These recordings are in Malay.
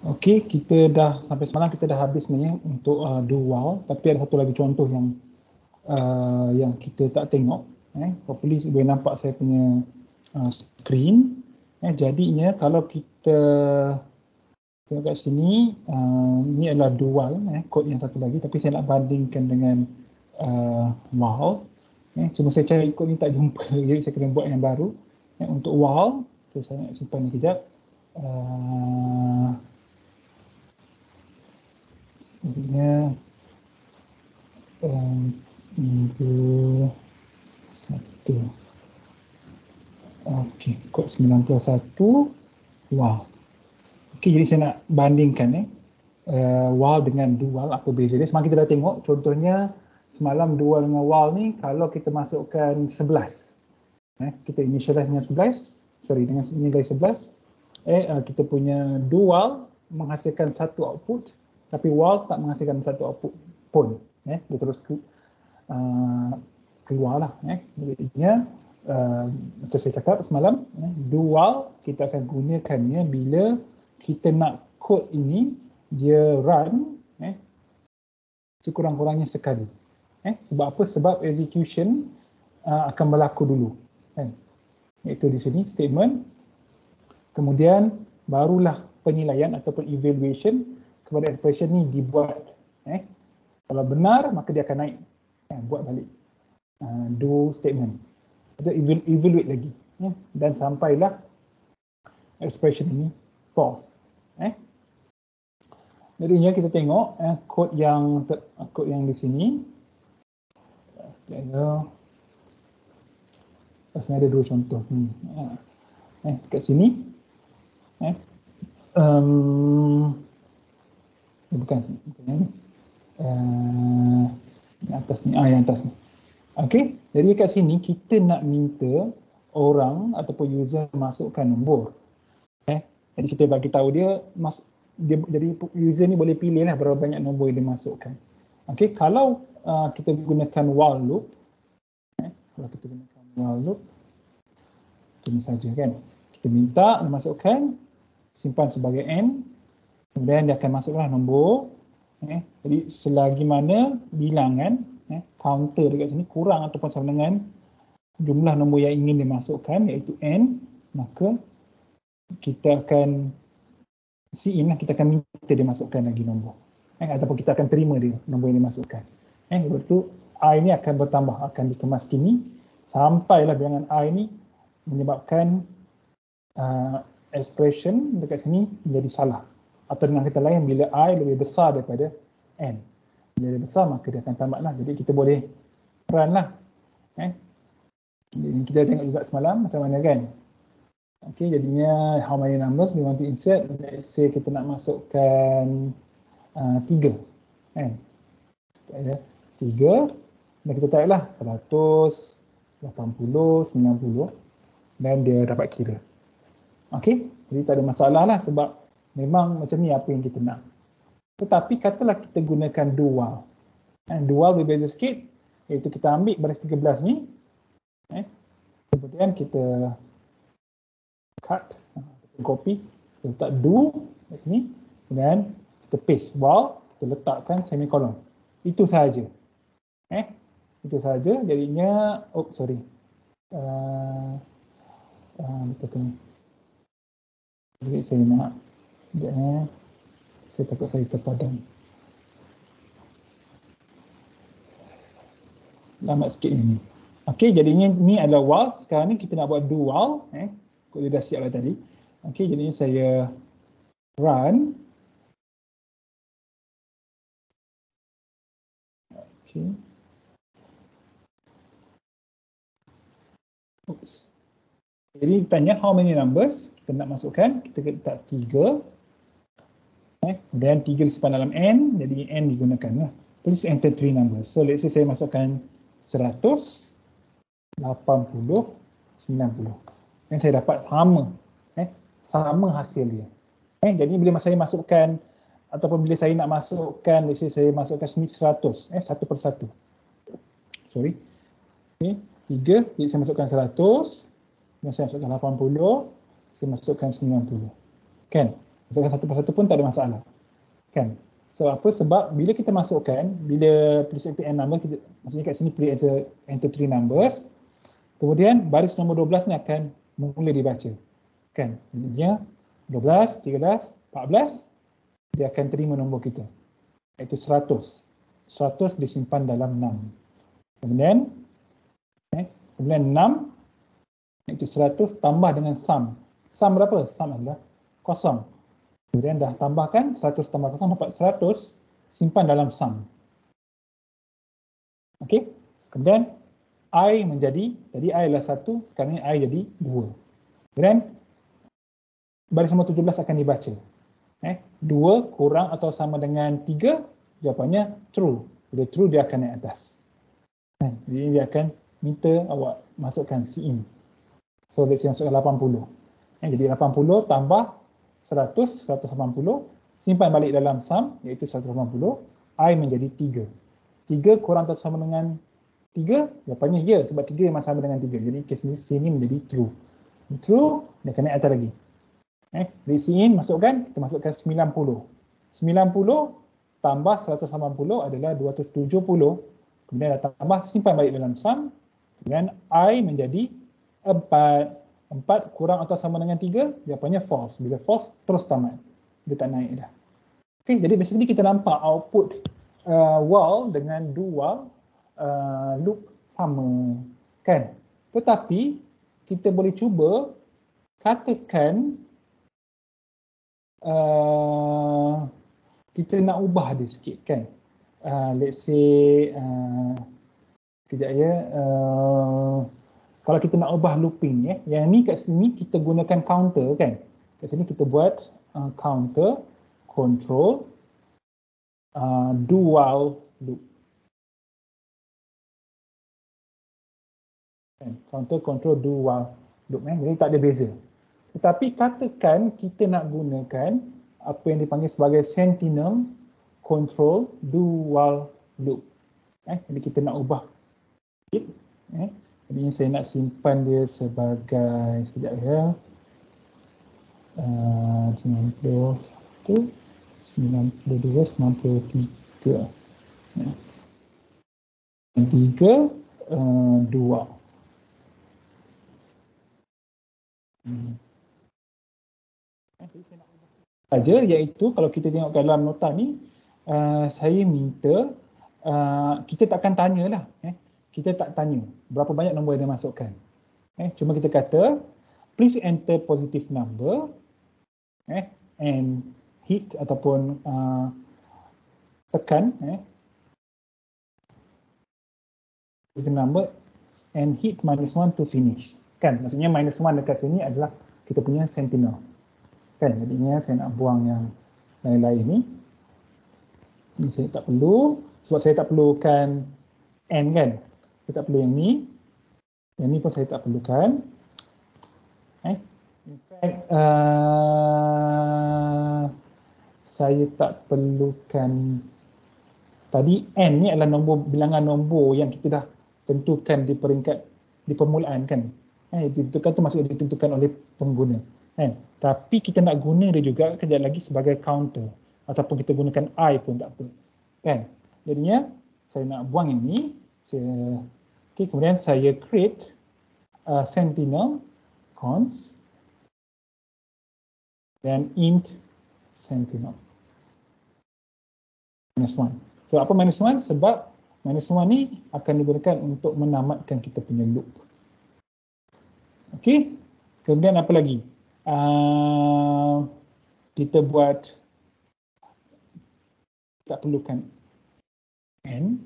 Okey, kita dah sampai semalam kita dah habis sebenarnya untuk do while, tapi ada satu lagi contoh yang kita tak tengok. Hopefully boleh nampak saya punya screen. Jadinya kalau kita tengok kat sini, ini adalah do while, kod yang satu lagi, tapi saya nak bandingkan dengan while. Cuma saya cari kod ni tak jumpa, jadi saya kena buat yang baru. Untuk while, saya nak simpan ni kejap. Sebenarnya minggu 1. Okey, kod 91. Wow. Okey, jadi saya nak bandingkan while dengan do while, apa beza dia. Semalam kita dah tengok, contohnya semalam do while dengan while ni, kalau kita masukkan 11, kita initialize dengan 11, dengan nilai 11, kita punya do while menghasilkan satu output, tapi while tak menghasilkan satu output pun. Dia terus keluar lah. Jadinya macam saya cakap semalam, do while kita akan gunakannya bila kita nak kod ini dia run sekurang-kurangnya sekali. Sebab apa? Sebab execution akan berlaku dulu. Iaitu di sini statement, kemudian barulah penilaian ataupun evaluation kepada expression ni dibuat. Kalau benar maka dia akan naik, buat balik do statement atau evaluate lagi, dan sampailah expression ini false. Jadinya kita tengok kod yang di sini. Sebenarnya ada dua contoh sini. Kat sini bukan yang ni. Yang atas ni, yang atas ni. Okey, jadi kat sini kita nak minta orang ataupun user masukkan nombor. Jadi kita bagi tahu dia, jadi user ni boleh pilih lah berapa banyak nombor yang dia masukkan. Okey, kalau kita gunakan while loop, kalau kita gunakan while loop, ini saja kan. Kita minta dia masukkan, simpan sebagai n, kemudian dia akan masuklah nombor. Jadi selagi mana bilangan counter dekat sini kurang ataupun sama dengan jumlah nombor yang ingin dimasukkan, iaitu n, maka kita akan kita akan minta dia masukkan lagi nombor, ataupun kita akan terima dia nombor yang dimasukkan. Lepas tu i ni akan bertambah, akan dikemas kini sampailah bilangan i ni menyebabkan expression dekat sini menjadi salah, atau dengan kata lain bila i lebih besar daripada n. Bila dia besar maka dia akan tamatlah. Jadi kita boleh run lah. Jadi kita tengok juga semalam macam mana kan. Okey, jadinya how many numbers we want to insert. Let's say kita nak masukkan 3. Kan? Ada 3 dan kita type lah 100, 80, 90 dan dia dapat kira. Okey, jadi tak ada masalah lah sebab memang macam ni apa yang kita nak. Tetapi katalah kita gunakan do while. Do while berbeza sikit, iaitu kita ambil baris 13 ni, kemudian kita cut, copy, kita letak do kat sini, kemudian kita paste while, kita letakkan semicolon. Itu sahaja. Itu sahaja. Jadinya, sorry. Betul. Jadi saya nak, saya takut saya terpadam. Lambat sikit ini. Okey, jadinya ni adalah while. Sekarang ni kita nak buat do while. Kod dia dah siap lah tadi. Okey, jadinya saya run. Okey. Oops. Jadi tanya how many numbers kita nak masukkan. Kita letak 3. Kemudian 3 disimpan dalam n, jadi n digunakan lah. Please enter 3 numbers. So let's say saya masukkan 100, 80, 90. Dan saya dapat sama hasil dia. Jadi bila saya masukkan ataupun bila saya nak masukkan, let's say saya masukkan 100, satu persatu. Sorry. 3, jadi saya masukkan 100, dan saya masukkan 80, saya masukkan 90. Kan? Masukkan satu persatu pun tak ada masalah. Kan? So apa sebab bila kita masukkan, bila please enter n number, kita, maksudnya kat sini please enter 3 numbers, kemudian baris nombor 12 ni akan mula dibaca. Kan? Jadinya 12, 13, 14, dia akan terima nombor kita. Iaitu 100. 100 disimpan dalam 6. Kemudian 6, iaitu 100 tambah dengan sum. Sum berapa? Sum adalah kosong. Kemudian dah tambahkan 100 tambah kosong dapat 100, simpan dalam sum. Okey. Kemudian I menjadi, tadi I adalah 1, sekarang ni I jadi 2. Kemudian baris nombor 17 akan dibaca. 2 kurang atau sama dengan 3, jawapannya true. Bila true dia akan naik atas. Jadi dia akan minta awak masukkan Cin. So let's say masukkan 80. Jadi 80 tambah 100, 180, simpan balik dalam sum iaitu 180, I menjadi 3. 3 kurang atau sama dengan 3, jawapannya ya sebab 3 memang sama dengan 3. Jadi kes sini menjadi true. True, dia akan naik atas lagi. Dari Cin masukkan, kita masukkan 90. 90 tambah 180 adalah 270. Kemudian dah tambah, simpan balik dalam sum. Kemudian I menjadi 4. 4 kurang atau sama dengan 3, jawapannya false. Bila false, terus tamat. Dia tak naik dah. Okay, jadi basically kita nampak output while dengan do while loop sama. Kan? Tetapi, kita boleh cuba katakan kita nak ubah dia sikit kan. Let's say kejap ya, kalau kita nak ubah looping ya, yang ni kat sini kita gunakan counter kan. Kat sini kita buat counter control do while loop. Counter control do while loop, jadi tak ada beza. Tetapi katakan kita nak gunakan apa yang dipanggil sebagai sentinel control do while loop. Jadi kita nak ubah. Jadi saya nak simpan dia sebagai, sekejap ya, 91, 92, 93. 3, 2. Saja, iaitu kalau kita tengok dalam nota ni, saya minta kita takkan tanyalah, kita tak tanya berapa banyak nombor yang dia masukkan. Cuma kita kata please enter positive number and hit ataupun tekan positive number and hit -1 to finish. Kan, maksudnya -1 dekat sini adalah kita punya sentinel. Kan, jadinya saya nak buang yang lain-lain ni. Ini saya tak perlu, sebab saya tak perlukan n kan. Saya tak perlu yang ni. Yang ni pun saya tak perlukan. In fact, saya tak perlukan, tadi n ni adalah nombor, bilangan nombor yang kita dah tentukan di peringkat, di permulaan kan. Ditentukan tu maksudnya ditentukan oleh pengguna. Tapi kita nak guna dia juga kejap lagi sebagai counter. Ataupun kita gunakan I pun tak apa. Kan? Jadinya, saya nak buang yang ni. Okay, kemudian saya create sentinel const dan int sentinel -1. So apa -1? Sebab -1 ni akan digunakan untuk menamatkan kita punya loop. Okey, kemudian apa lagi? Kita buat, tak perlukan n.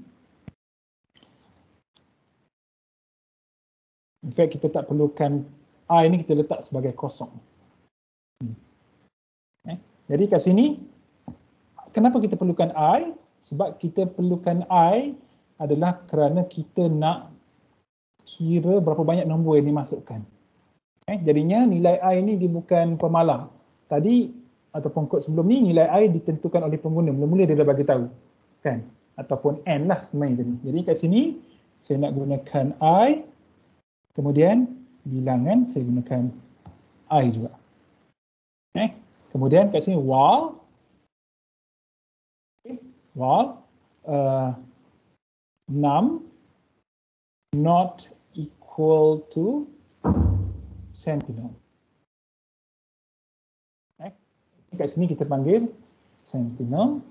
In fact, kita tak perlukan I ni, kita letak sebagai kosong. Jadi kat sini, kenapa kita perlukan I? Sebab kita perlukan I adalah kerana kita nak kira berapa banyak nombor yang dimasukkan. Jadinya nilai I ni dia bukan pemalah. Tadi ataupun kod sebelum ni nilai I ditentukan oleh pengguna. Mula-mula dia dah bagi tahu. Kan? Ataupun N lah sebenarnya tadi. Jadi kat sini saya nak gunakan I. Kemudian bilangan saya gunakan I juga. Kemudian kat sini while, okay, while num not equal to sentinel. Kat sini kita panggil sentinel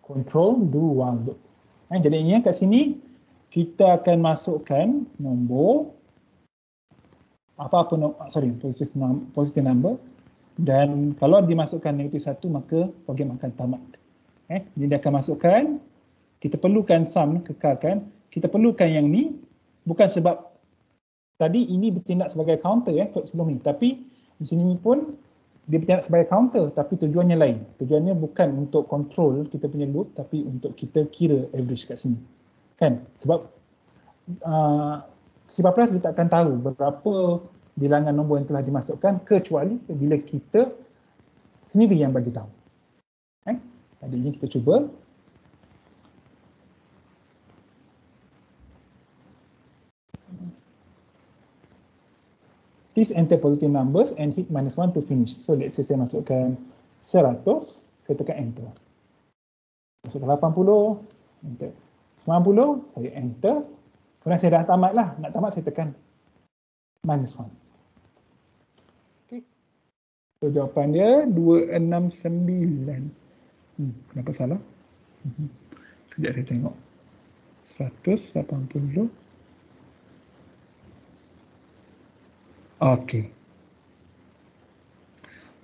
control do while loop. Jadinya kat sini kita akan masukkan nombor apa-apa, positive number, dan kalau dimasukkan negatif 1 maka program akan tamat. Jadi dia akan masukkan, kita perlukan sum, kekalkan, kita perlukan yang ni bukan sebab tadi ini bertindak sebagai counter kod sebelum ni, tapi di sini pun dia bertindak sebagai counter tapi tujuannya lain. Tujuannya bukan untuk control kita punya loop tapi untuk kita kira average kat sini. Kan? Sebab C++ dia tak akan tahu berapa bilangan nombor yang telah dimasukkan kecuali bila kita sendiri yang bagi tahu. Tadi ini kita cuba. Please enter positive numbers and hit -1 to finish. So let's say saya masukkan 100, saya tekan enter. Masukkan 80, enter. 90, saya enter. Kemudian saya dah tamat lah. Nak tamat saya tekan -1. Okay. So jawapan dia 269. Kenapa salah? Sekejap saya tengok. 180. Okey.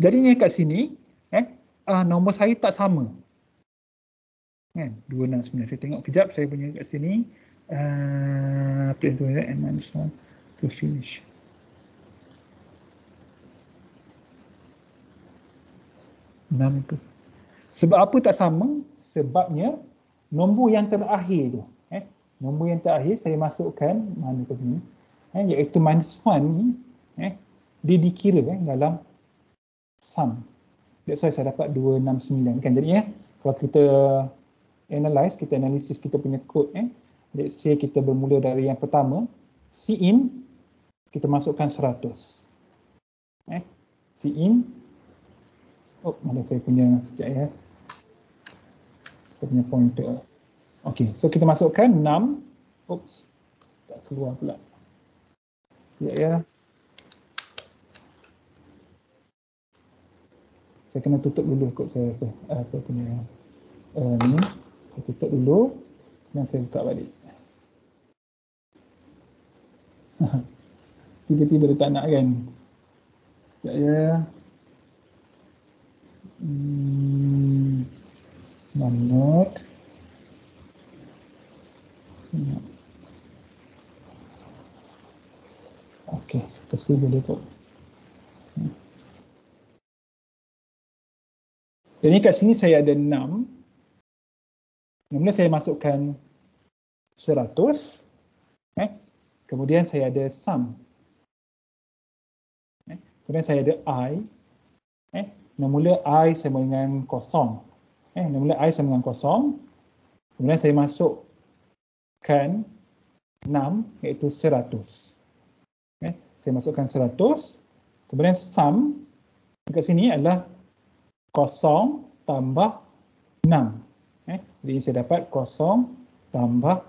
Jadinya kat sini nombor saya tak sama. Kan? 269. Saya tengok kejap saya punya kat sini. Print to and -1 to finish. Sebab apa tak sama? Sebabnya nombor yang terakhir tu. Nombor yang terakhir saya masukkan mana tu ni? Iaitu -1 ni. Dia dikira dalam sum. That's why saya dapat 269 kan. Jadi kalau kita analyse, kita analisis kita punya kod, let's say kita bermula dari yang pertama, Cin kita masukkan 100. Cin, mana saya punya sekejap saya punya pointer. Okey, so kita masukkan 6. Tak keluar pula. Sekejap saya kena tutup dulu kot saya rasa. Saya punya ni. Saya tutup dulu dan saya buka balik. Tiba-tiba dia tak nak kan. Sekejap Note. Okey, sekali boleh kot. Jadi kat sini saya ada 6. Mula saya masukkan 100. Kemudian saya ada sum. Kemudian saya ada I. Mula I sama dengan kosong. Mula I sama dengan kosong. Kemudian saya masukkan 6 iaitu 100. Saya masukkan 100. Kemudian sum dekat sini adalah 0 tambah 6. Jadi saya dapat 0 tambah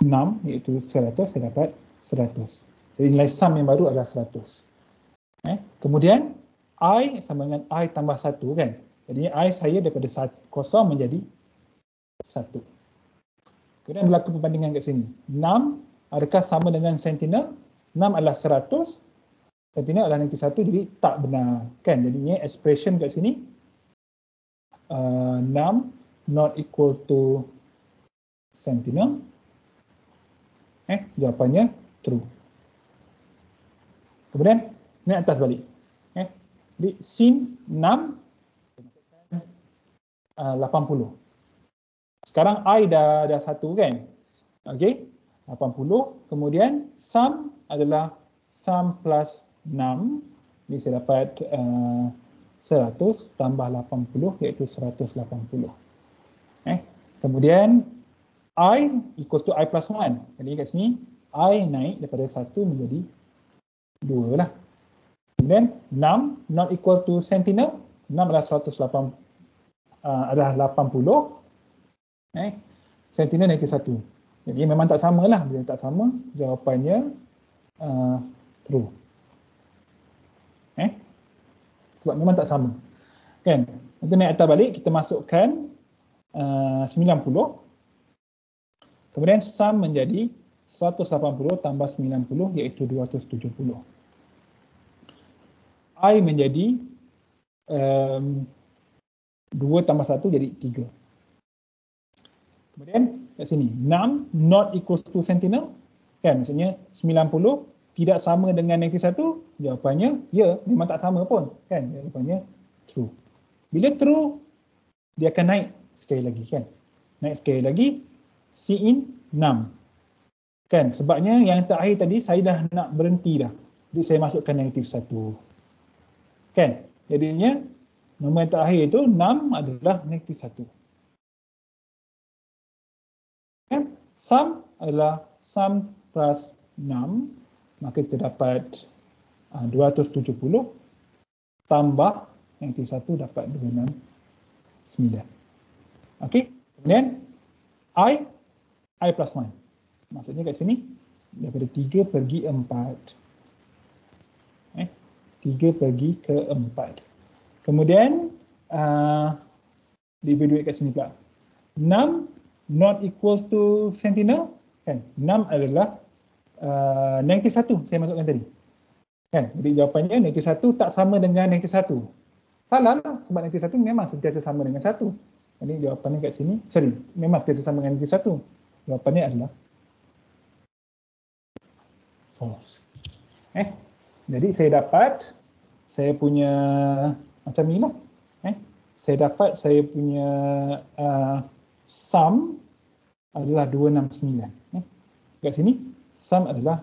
6 iaitu 100, saya dapat 100. Jadi nilai sum yang baru adalah 100. Kemudian I sama dengan I tambah 1 kan. Jadi I saya daripada 0 menjadi 1. Kemudian berlaku perbandingan kat sini. 6 adakah sama dengan sentinel? 6 adalah 100. Sentinel adalah negatif 1, jadi tak benar kan. Jadinya expression kat sini 6 not equal to sentinel. Jawapannya true. Kemudian ni atas balik. Jadi sin 6 80. Sekarang I dah 1 kan. Okey. 80. Kemudian sum adalah sum plus 6. Jadi saya dapat 100 tambah 80 iaitu 180. Kemudian I equals to I plus 1. Jadi kat sini I naik daripada 1 menjadi 2 lah. Kemudian 6 not equal to Sentinel. 6 adalah 108, adalah 80. Sentinel 91. Jadi memang tak sama lah. Bila tak sama, jawapannya true. Sebab memang tak sama. Kan? Untuk naik atas balik, kita masukkan 90. Kemudian sum menjadi 180 tambah 90 iaitu 270. I menjadi 2 tambah 1 jadi 3. Kemudian kat sini 6 not equals to Sentinel. Kan maksudnya 90 tidak sama dengan 91. Jawapannya ya, memang tak sama pun. Kan jawapannya true. Bila true, dia akan naik sekali lagi kan. Naik sekali lagi Cin 6. Kan sebabnya yang terakhir tadi saya dah nak berhenti dah. Jadi saya masukkan -1. Kan? Jadinya nombor yang terakhir itu 6 adalah -1. Kan? Sum adalah sum plus 6, maka kita dapat 270 tambah -1 dapat 269. Okey, kemudian I plus 1. Maksudnya kat sini daripada 3 pergi 4. 3 pergi ke 4. Kemudian diberi kat sini pula. 6 not equals to Sentinel. Kan? 6 adalah -1 saya masukkan tadi. Kan? Jadi jawapannya -1 tak sama dengan -1. Salah lah sebab -1 memang sentiasa sama dengan 1. Jadi jawapannya kat sini, memang sentiasa sama dengan -1. Jawapannya adalah false. Jadi saya dapat saya punya macam ni lah. Saya dapat saya punya sum adalah 269. Kat sini sum adalah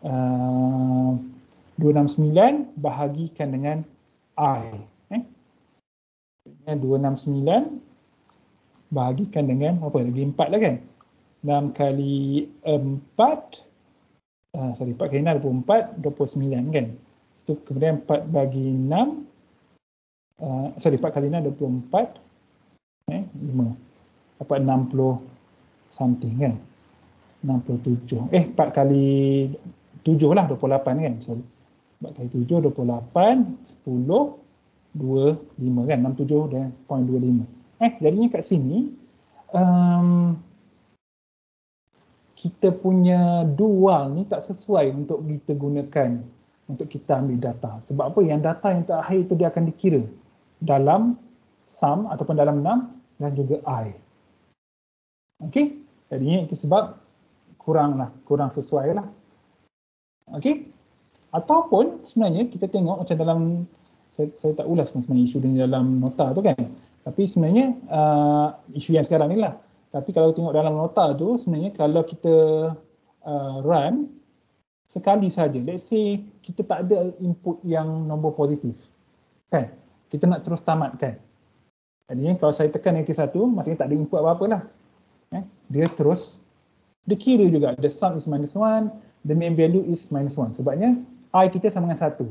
269 bahagikan dengan I. 269 bahagikan dengan apa? Lagi 4 lah kan? 6 kali 4 4 kali 6 24, 29 kan? Itu kemudian 4 bagi 6 4 kali 6 24 5 dapat 60 something kan? 67 4 kali 7 lah 28 kan? 4 kali 7 28 10 25 kan? 67 dan 0.25. Jadinya kat sini kita punya dual ni tak sesuai untuk kita gunakan untuk kita ambil data. Sebab apa? Yang data yang terakhir itu dia akan dikira dalam sum ataupun dalam 6 dan juga I. Okey? Jadinya itu sebab kurang sesuai lah. Okey? Ataupun sebenarnya kita tengok macam dalam saya tak ulas sebenarnya isu di dalam nota tu kan. Tapi sebenarnya isu yang sekarang ni lah. Tapi kalau tengok dalam nota tu sebenarnya kalau kita run sekali saja. Let's say kita tak ada input yang nombor positif. Kan? Kita nak terus tamatkan. Jadi kalau saya tekan -1 maksudnya tak ada input apa-apa lah. Dia terus dia kira juga the sum is -1, the main value is -1. Sebabnya I kita sama dengan 1.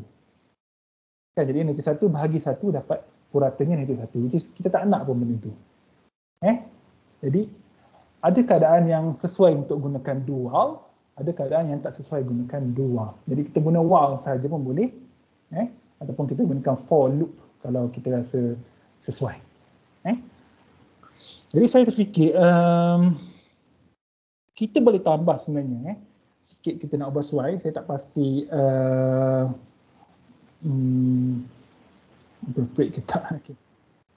Kan? Jadi -1 bahagi 1 dapat puratanya -1. Which is kita tak nak pun benda tu. Jadi ada keadaan yang sesuai untuk gunakan dual, ada keadaan yang tak sesuai gunakan dual. Jadi kita guna while saja pun boleh, ataupun kita gunakan for loop kalau kita rasa sesuai. Jadi saya terfikir kita boleh tambah sebenarnya. Sikit kita nak ubah sesuai, saya tak pasti appropriate ke tak. Okay.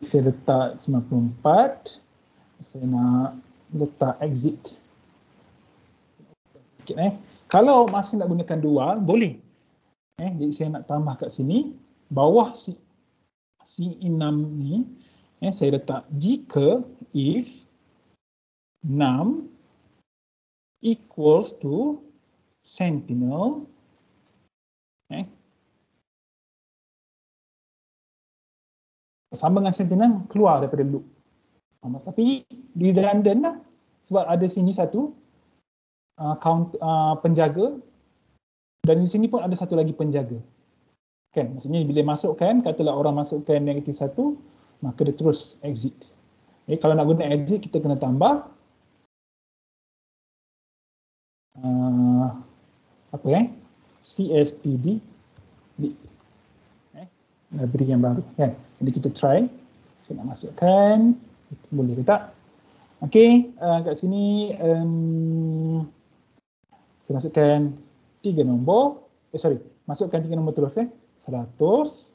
Saya letak 94. Saya nak letak exit. Kalau masih nak gunakan dual, boleh. Jadi saya nak tambah kat sini. Bawah C6 ni, saya letak jika if 6 equals to Sentinel. Sama dengan Sentinel, keluar daripada loop. Tapi redundant lah sebab ada sini satu penjaga dan di sini pun ada satu lagi penjaga. Kan, maksudnya bila masukkan, katalah orang masukkan -1, maka dia terus exit. Kalau nak guna exit, kita kena tambah cstd lead. Library yang baru kan. Jadi kita try. Saya nak masukkan, boleh ke tak? Okey, kat sini saya masukkan 3 nombor. Masukkan 3 nombor terus 100,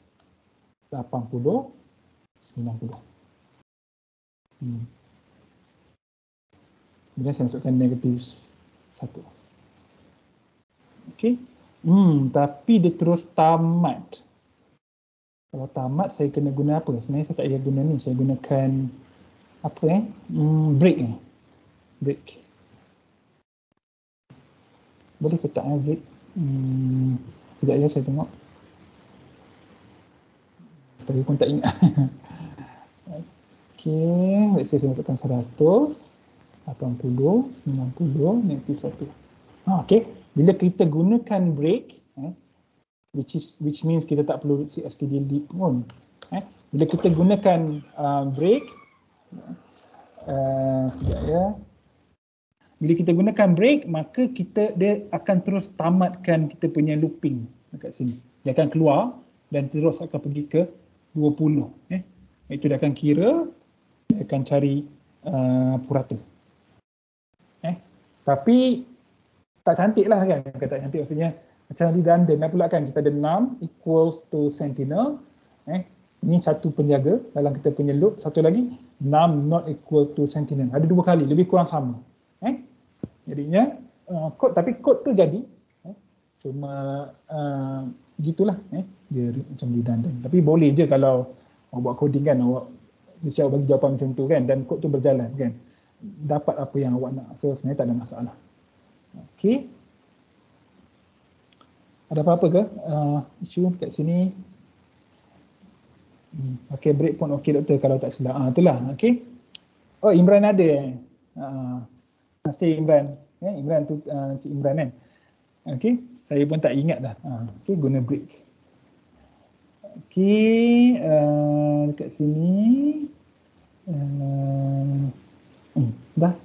80, 90. Kemudian saya masukkan -1. Okey. Tapi dia terus tamat. Kalau tamat saya kena guna apa? Sebenarnya saya tak payah guna ni. Saya gunakan break. Break. Boleh ke tak break? Sekejap ya, saya tengok. Tapi pun tak ingat. Okey, let's say saya masukkan 100, 80, 90, -1. Okey, bila kita gunakan break, which means kita tak perlu cstd lead pun. Bila kita gunakan break, sekejap ya. Bila kita gunakan break, maka dia akan terus tamatkan kita punya looping dekat sini. Dia akan keluar dan terus akan pergi ke 20. Itu dia akan kira, dia akan cari purata. Tapi tak cantik lah kan, tak cantik maksudnya macam redundant lah pula kan. Kita ada num equals to sentinel, ini satu penjaga dalam kita punya loop. Satu lagi num not equals to sentinel, ada 2 kali, lebih kurang sama. Jadinya tapi kod tu jadi, cuma gitulah, dia macam redundant. Tapi boleh je kalau awak buat coding kan, awak mesti awak bagi jawapan macam tu kan, dan kod tu berjalan kan, dapat apa yang awak nak. So sebenarnya tak ada masalah. Okey, ada apa-apa ke isu kat sini? Okey, break pun okey doktor kalau tak silap. Itulah. Okey. Oh, Imran ada terima kasih Imran. Imran tu Cik Imran kan. Okey, saya pun tak ingat dah. Okey, guna break. Okey, dekat sini dah.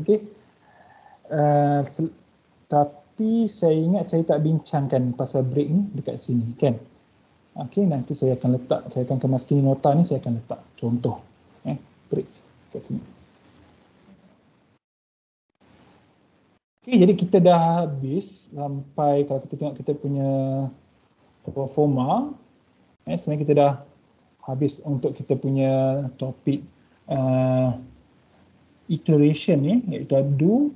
Okey. Tapi saya ingat saya tak bincangkan pasal break ni dekat sini kan. Okey, nanti saya akan letak, saya akan kemaskan nota ni, saya akan letak contoh break dekat sini. Okey, jadi kita dah habis sampai, kalau kita tengok kita punya performa, sebenarnya kita dah habis untuk kita punya topik iteration ni, iaitu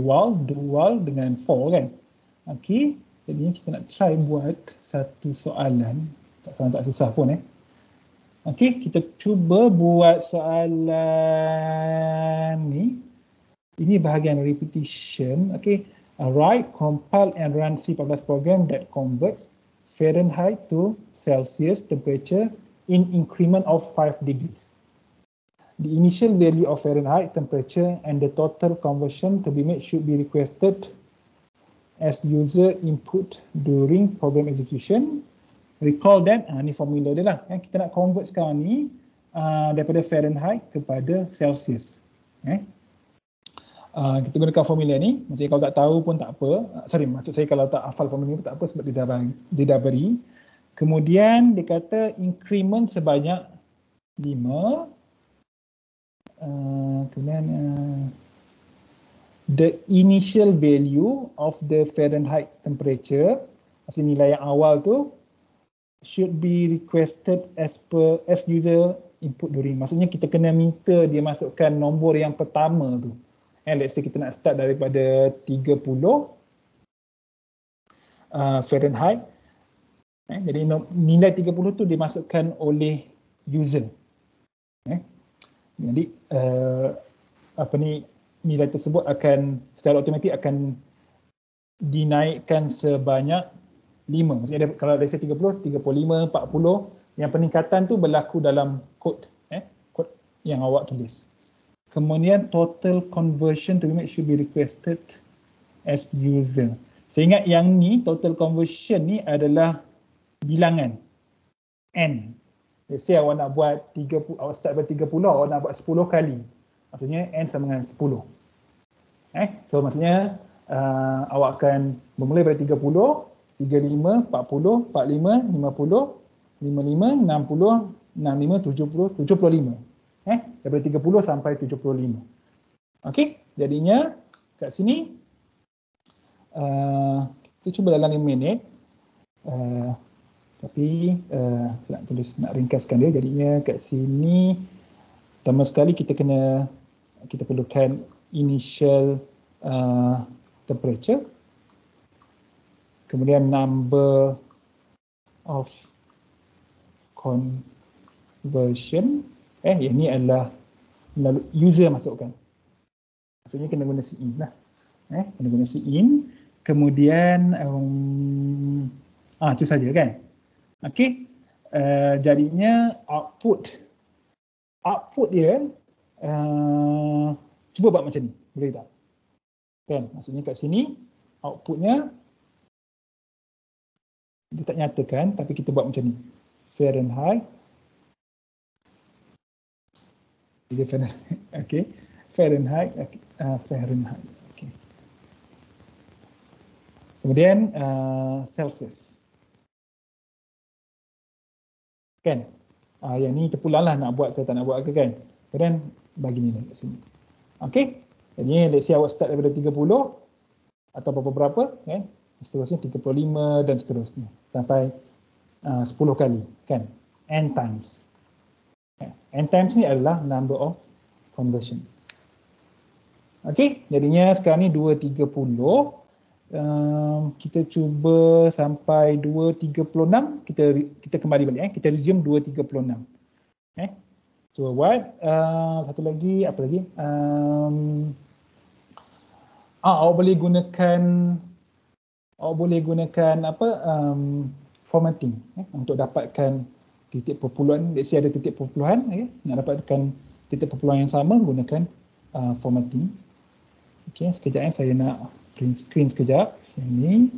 while, do while dengan for kan. Okey, jadi kita nak try buat satu soalan, tak susah pun Okey, kita cuba buat soalan ni. Ini bahagian repetition. Okey, write, compile and run C++ program that converts Fahrenheit to Celsius temperature in increment of 5 degrees. The initial value of Fahrenheit temperature and the total conversion to be made should be requested as user input during program execution. Recall that, ni formula dia lah. Kita nak convert sekarang ni daripada Fahrenheit kepada Celsius. Kita gunakan formula ni. Maksudnya kalau tak tahu pun tak apa. Maksud saya kalau tak hafal formula ni pun tak apa, sebab dia dah beri. Kemudian dia kata increment sebanyak 5. Kemudian the initial value of the Fahrenheit temperature, maksudnya nilai yang awal tu, should be requested as user input during. Maksudnya kita kena minta dia masukkan nombor yang pertama tu. Let's say kita nak start daripada 30 Fahrenheit. Jadi nilai 30 tu dimasukkan oleh user. Jadi nilai tersebut akan secara automatik akan dinaikkan sebanyak 5. Maksudnya kalau dari 30, 35, 40, yang peningkatan tu berlaku dalam kod yang awak tulis. Kemudian total conversion to be made should be requested as user. Saya ingat yang ni total conversion ni adalah bilangan n. Let's say awak nak buat 30, awak start buat 30, awak nak buat 10 kali. Maksudnya n sama dengan 10. So maksudnya awak akan bermula dari 30, 35, 40, 45, 50, 55, 60, 65, 70, 75. Daripada 30 sampai 75. Okey, jadinya kat sini kita cuba dalam 5 minit. Tapi saya nak tulis, nak ringkaskan dia. Jadinya kat sini pertama sekali kita perlukan initial temperature, kemudian number of conversion, yang ni adalah user masukkan. Maksudnya kena guna cin lah. Kena guna cin. Kemudian itu saja kan. Okey. Jadinya output dia cuba buat macam ni, boleh tak? Kan, maksudnya kat sini outputnya dia tak nyatakan, tapi kita buat macam ni. Fahrenheit. Dia Fahrenheit. Okey. Fahrenheit. Fahrenheit. Okey. Kemudian Celsius. Kan? Yang ni terpulang lah nak buat ke tak nak buat ke kan. Kemudian bagi ni kat sini. Okey. Jadi let's say awak start daripada 30 atau berapa kan. Seterusnya 35 dan seterusnya. Sampai 10 kali kan. N times. N times ni adalah number of conversion. Okey. Jadinya sekarang ni 230. Kita cuba sampai 236, kita kembali balik kita resume 236. Cuba buat satu lagi, apa lagi? Awak boleh gunakan apa formatting untuk dapatkan titik perpuluhan. Let's say ada titik perpuluhan, nak dapatkan titik perpuluhan yang sama, gunakan formatting. Okey, sekejap saya nak print screen sekejap. Yang ni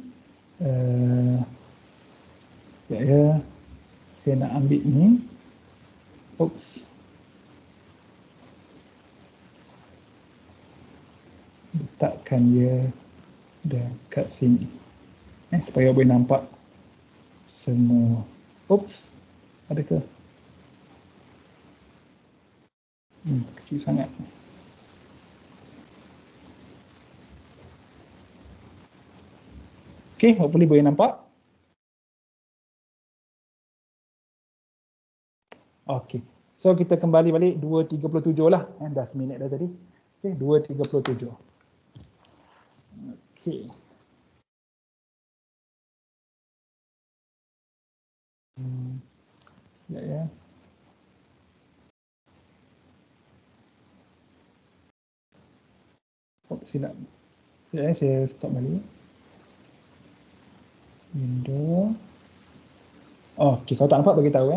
saya nak ambil ni. Oops. Letakkan dia dekat sini. Supaya boleh nampak semua. Oops. Ada ke? Kecil sangat. Okay, hopefully boleh nampak. Okay, so kita kembali balik 2.37 lah. Dah seminit dah tadi. Okay, 2.37. Okay. Sekejap ya. Silap. Sekejap saya stop balik. Window. Okay, kalau tak nampak bagi tahu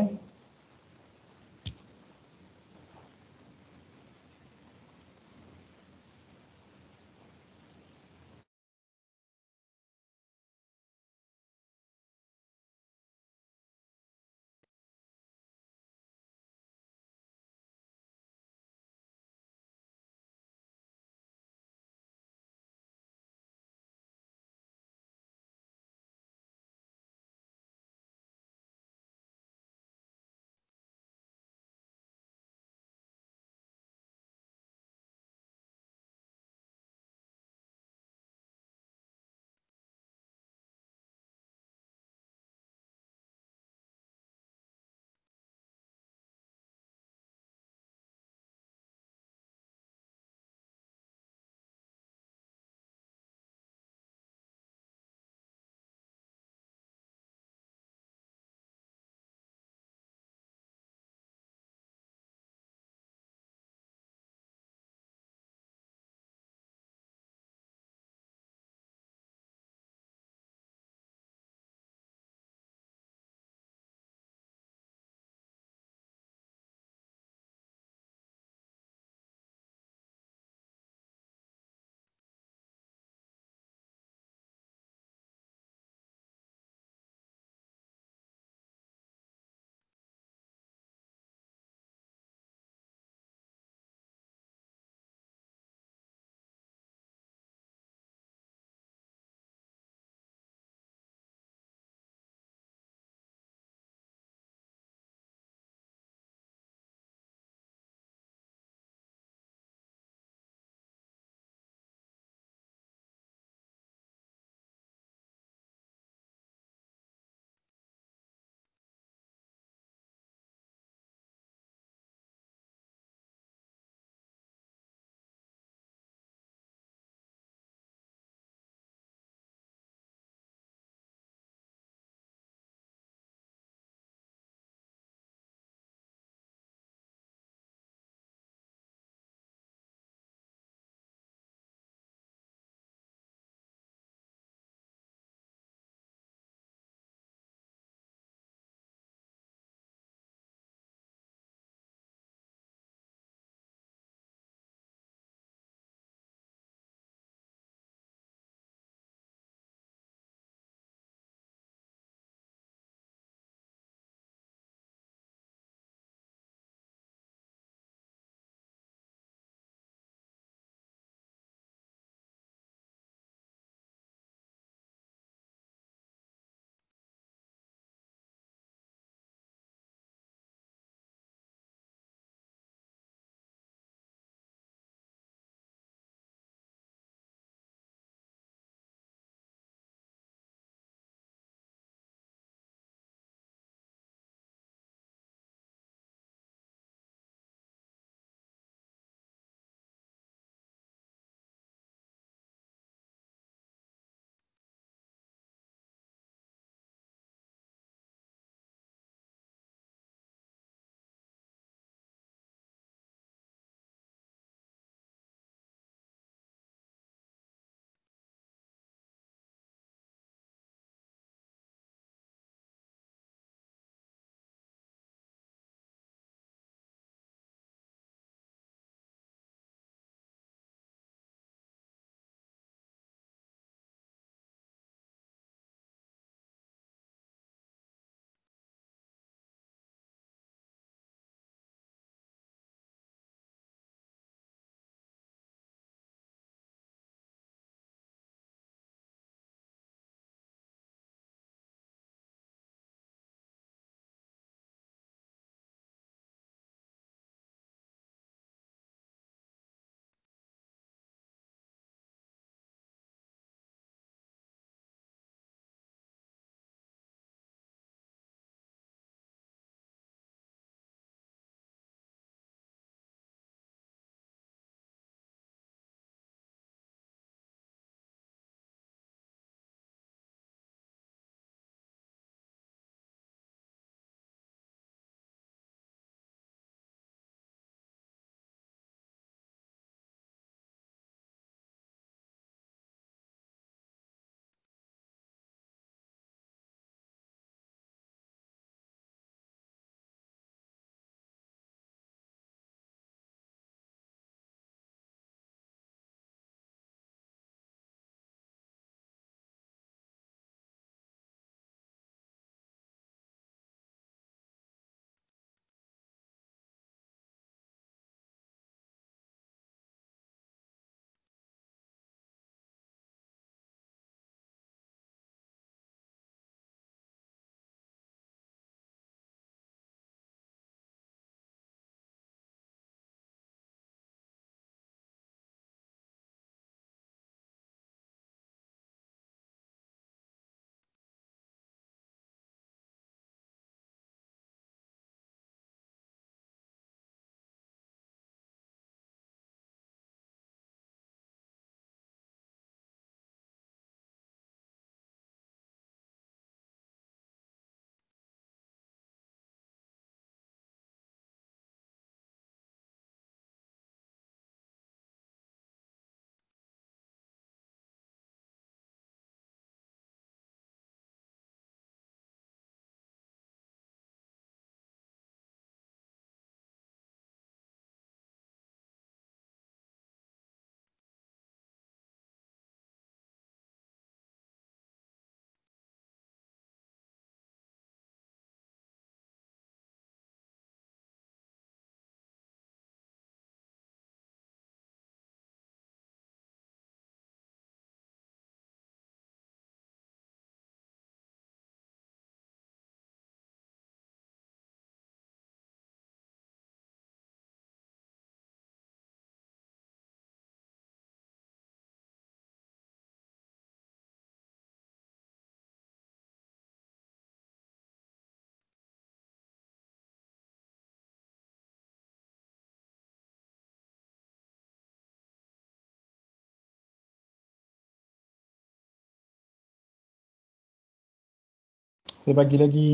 Saya bagi lagi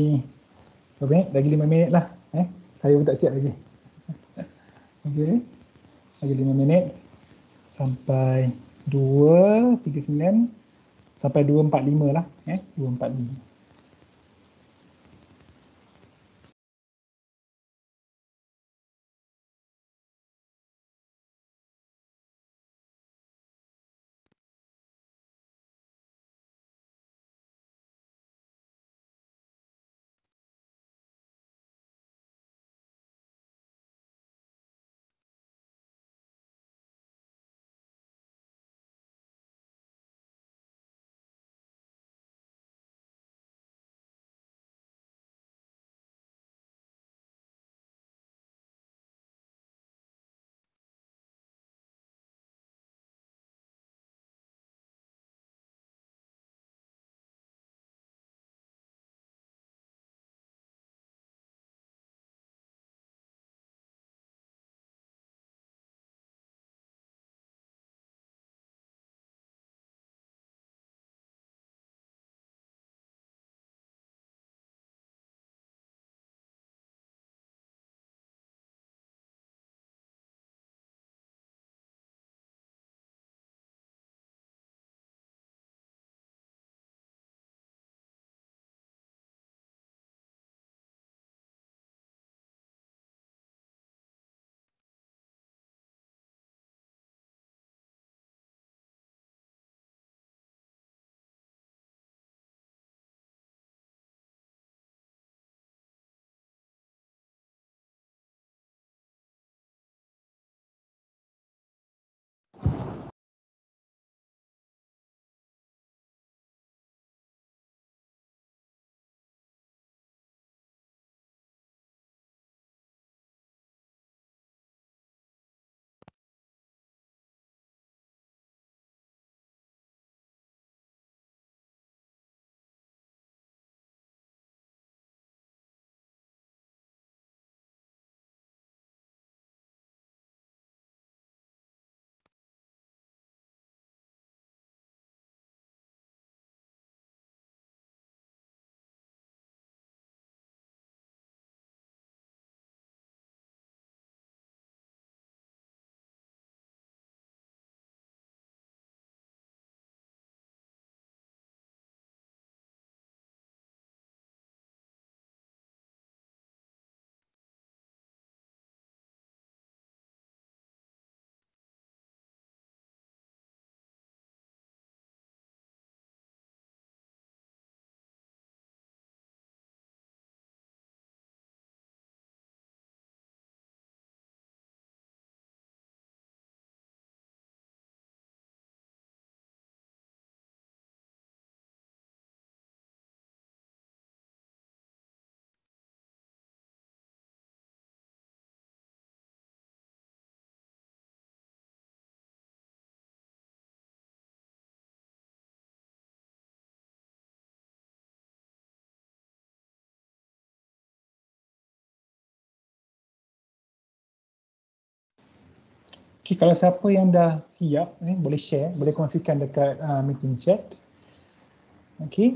berapa minit? Lagi 5 minit lah. Saya pun tak siap lagi. Okey. Lagi 5 minit sampai 2.39 sampai 2.45 lah. 2.45. Okay, kalau siapa yang dah siap, boleh share, boleh kongsikan dekat meeting chat. Okay.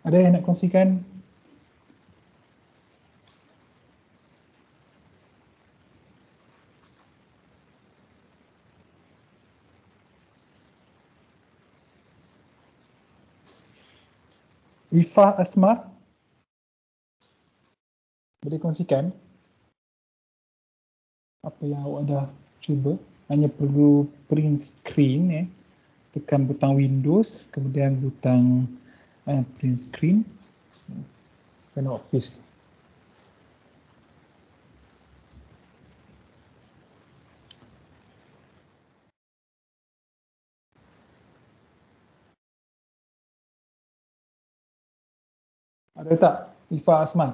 Ada yang nak kongsikan? Ifah Asma, boleh kongsikan apa yang awak dah cuba? Hanya perlu print screen, tekan butang Windows, kemudian butang print screen, dan awak paste. Ada tak Ifah Asman?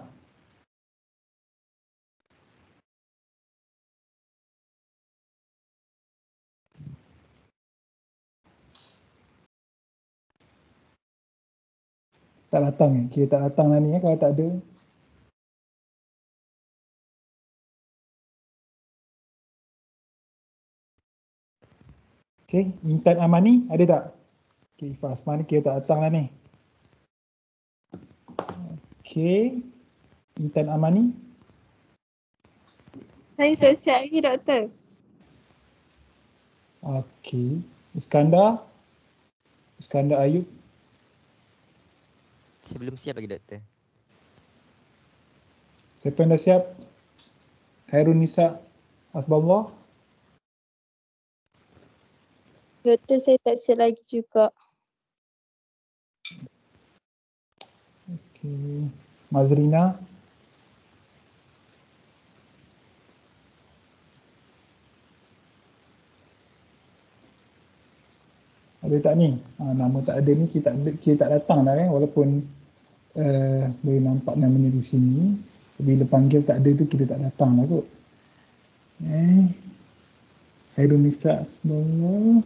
Tak datang ya? Kira tak datang lah ni kalau tak ada. Okay, Intan Amani ada tak? Okay, Ifah Asman ni kira tak datang lah ni. Okay, Intan Amani. Saya tak siap lagi, Doktor. Okay, Iskandar Ayub. Saya belum siap lagi, Doktor. Siapa yang dah siap? Khairun Nisa Asbabullah. Doktor, saya tak siap lagi juga. Okay. Mazrina. Ada tak ni? Nama tak ada ni, kita tak datang lah walaupun boleh nampak namanya di sini. Bila panggil tak ada tu kita tak datang lah kot. Khairun Nisa Asbabullah.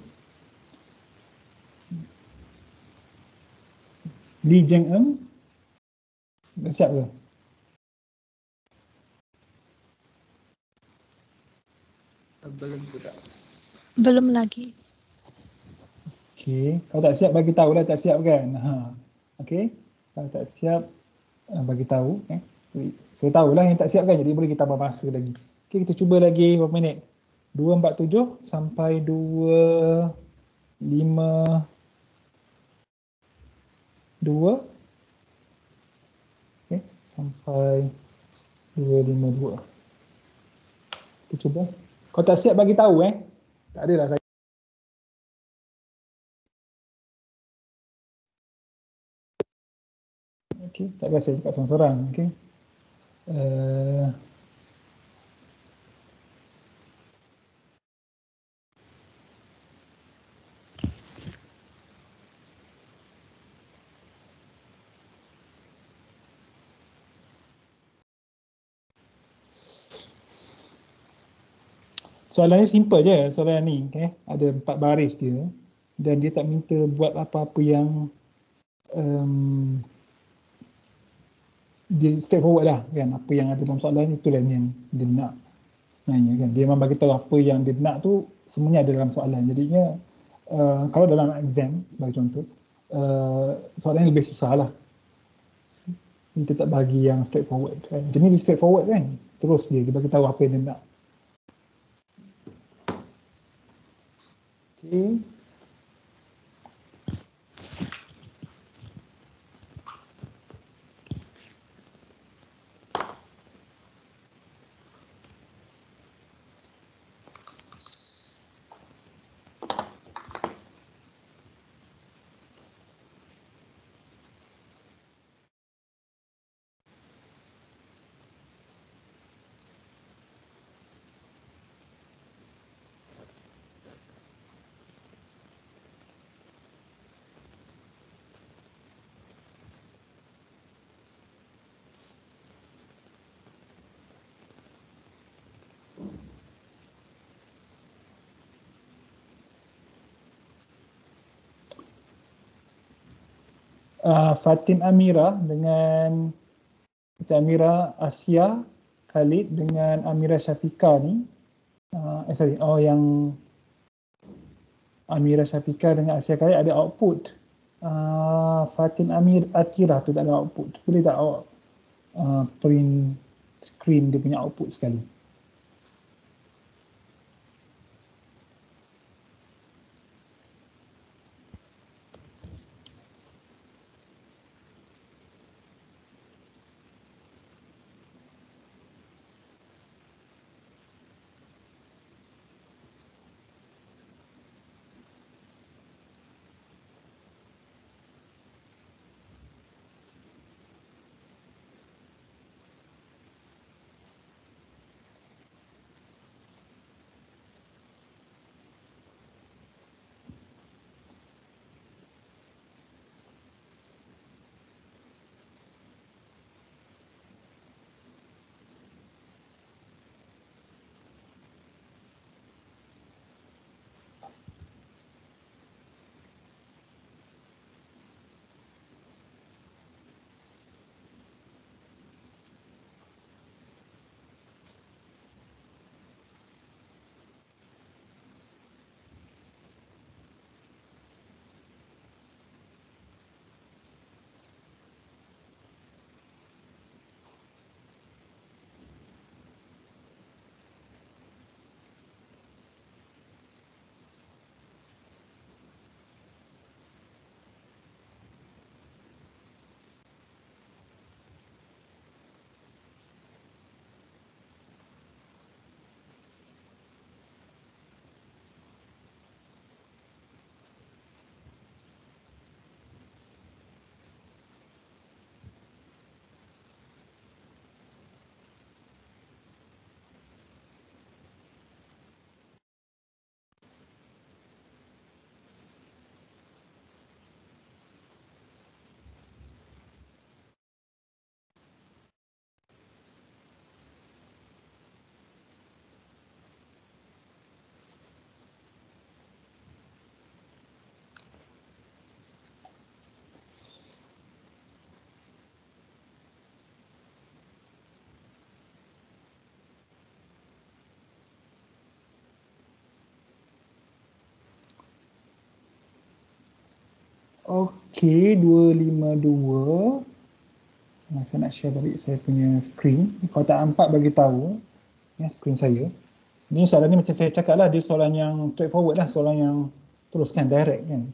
Lee Jeng Eng. Dah siap ke? Belum lagi. Okey, kalau tak siap bagi tahu lah, tak siap kan. Okey, kalau tak siap bagi tahu. Saya tahulah yang tak siap kan, jadi boleh kita tambah masa lagi. Okey, kita cuba lagi berapa minit? 2.47 sampai 2.52. Okey, sampai 2.52. Kita cuba. Kalau tak siap bagi tahu Tak adalah saya. Okey, tak ada saya cakap seorang-seorang. Okey. Soalan ni simple je, soalan ni. Ada 4 baris dia. Dan dia tak minta buat apa-apa yang dia straightforward lah kan. Apa yang ada dalam soalan itulah yang dia nak sebenarnya kan. Dia memang bagi tahu apa yang dia nak tu semuanya ada dalam soalan. Jadinya kalau dalam exam sebagai contoh, soalan lebih susah lah. Dia tak bagi yang straightforward kan. Macam ni dia straightforward kan. Terus dia bagi tahu apa yang dia nak. Okay. Fatin Amira dengan Amira Asia Khalid dengan Amira Syafika ni yang Amira Syafika dengan Asia Khalid ada output Fatin Amir Atira tu tak ada output. Boleh tak awak print screen dia punya output sekali? Okey, 252. Saya nak share balik saya punya screen. Kalau tak nampak bagi tahu ya screen saya. Ni soalan ni macam saya cakap lah, dia soalan yang straightforward lah, soalan yang teruskan direct kan.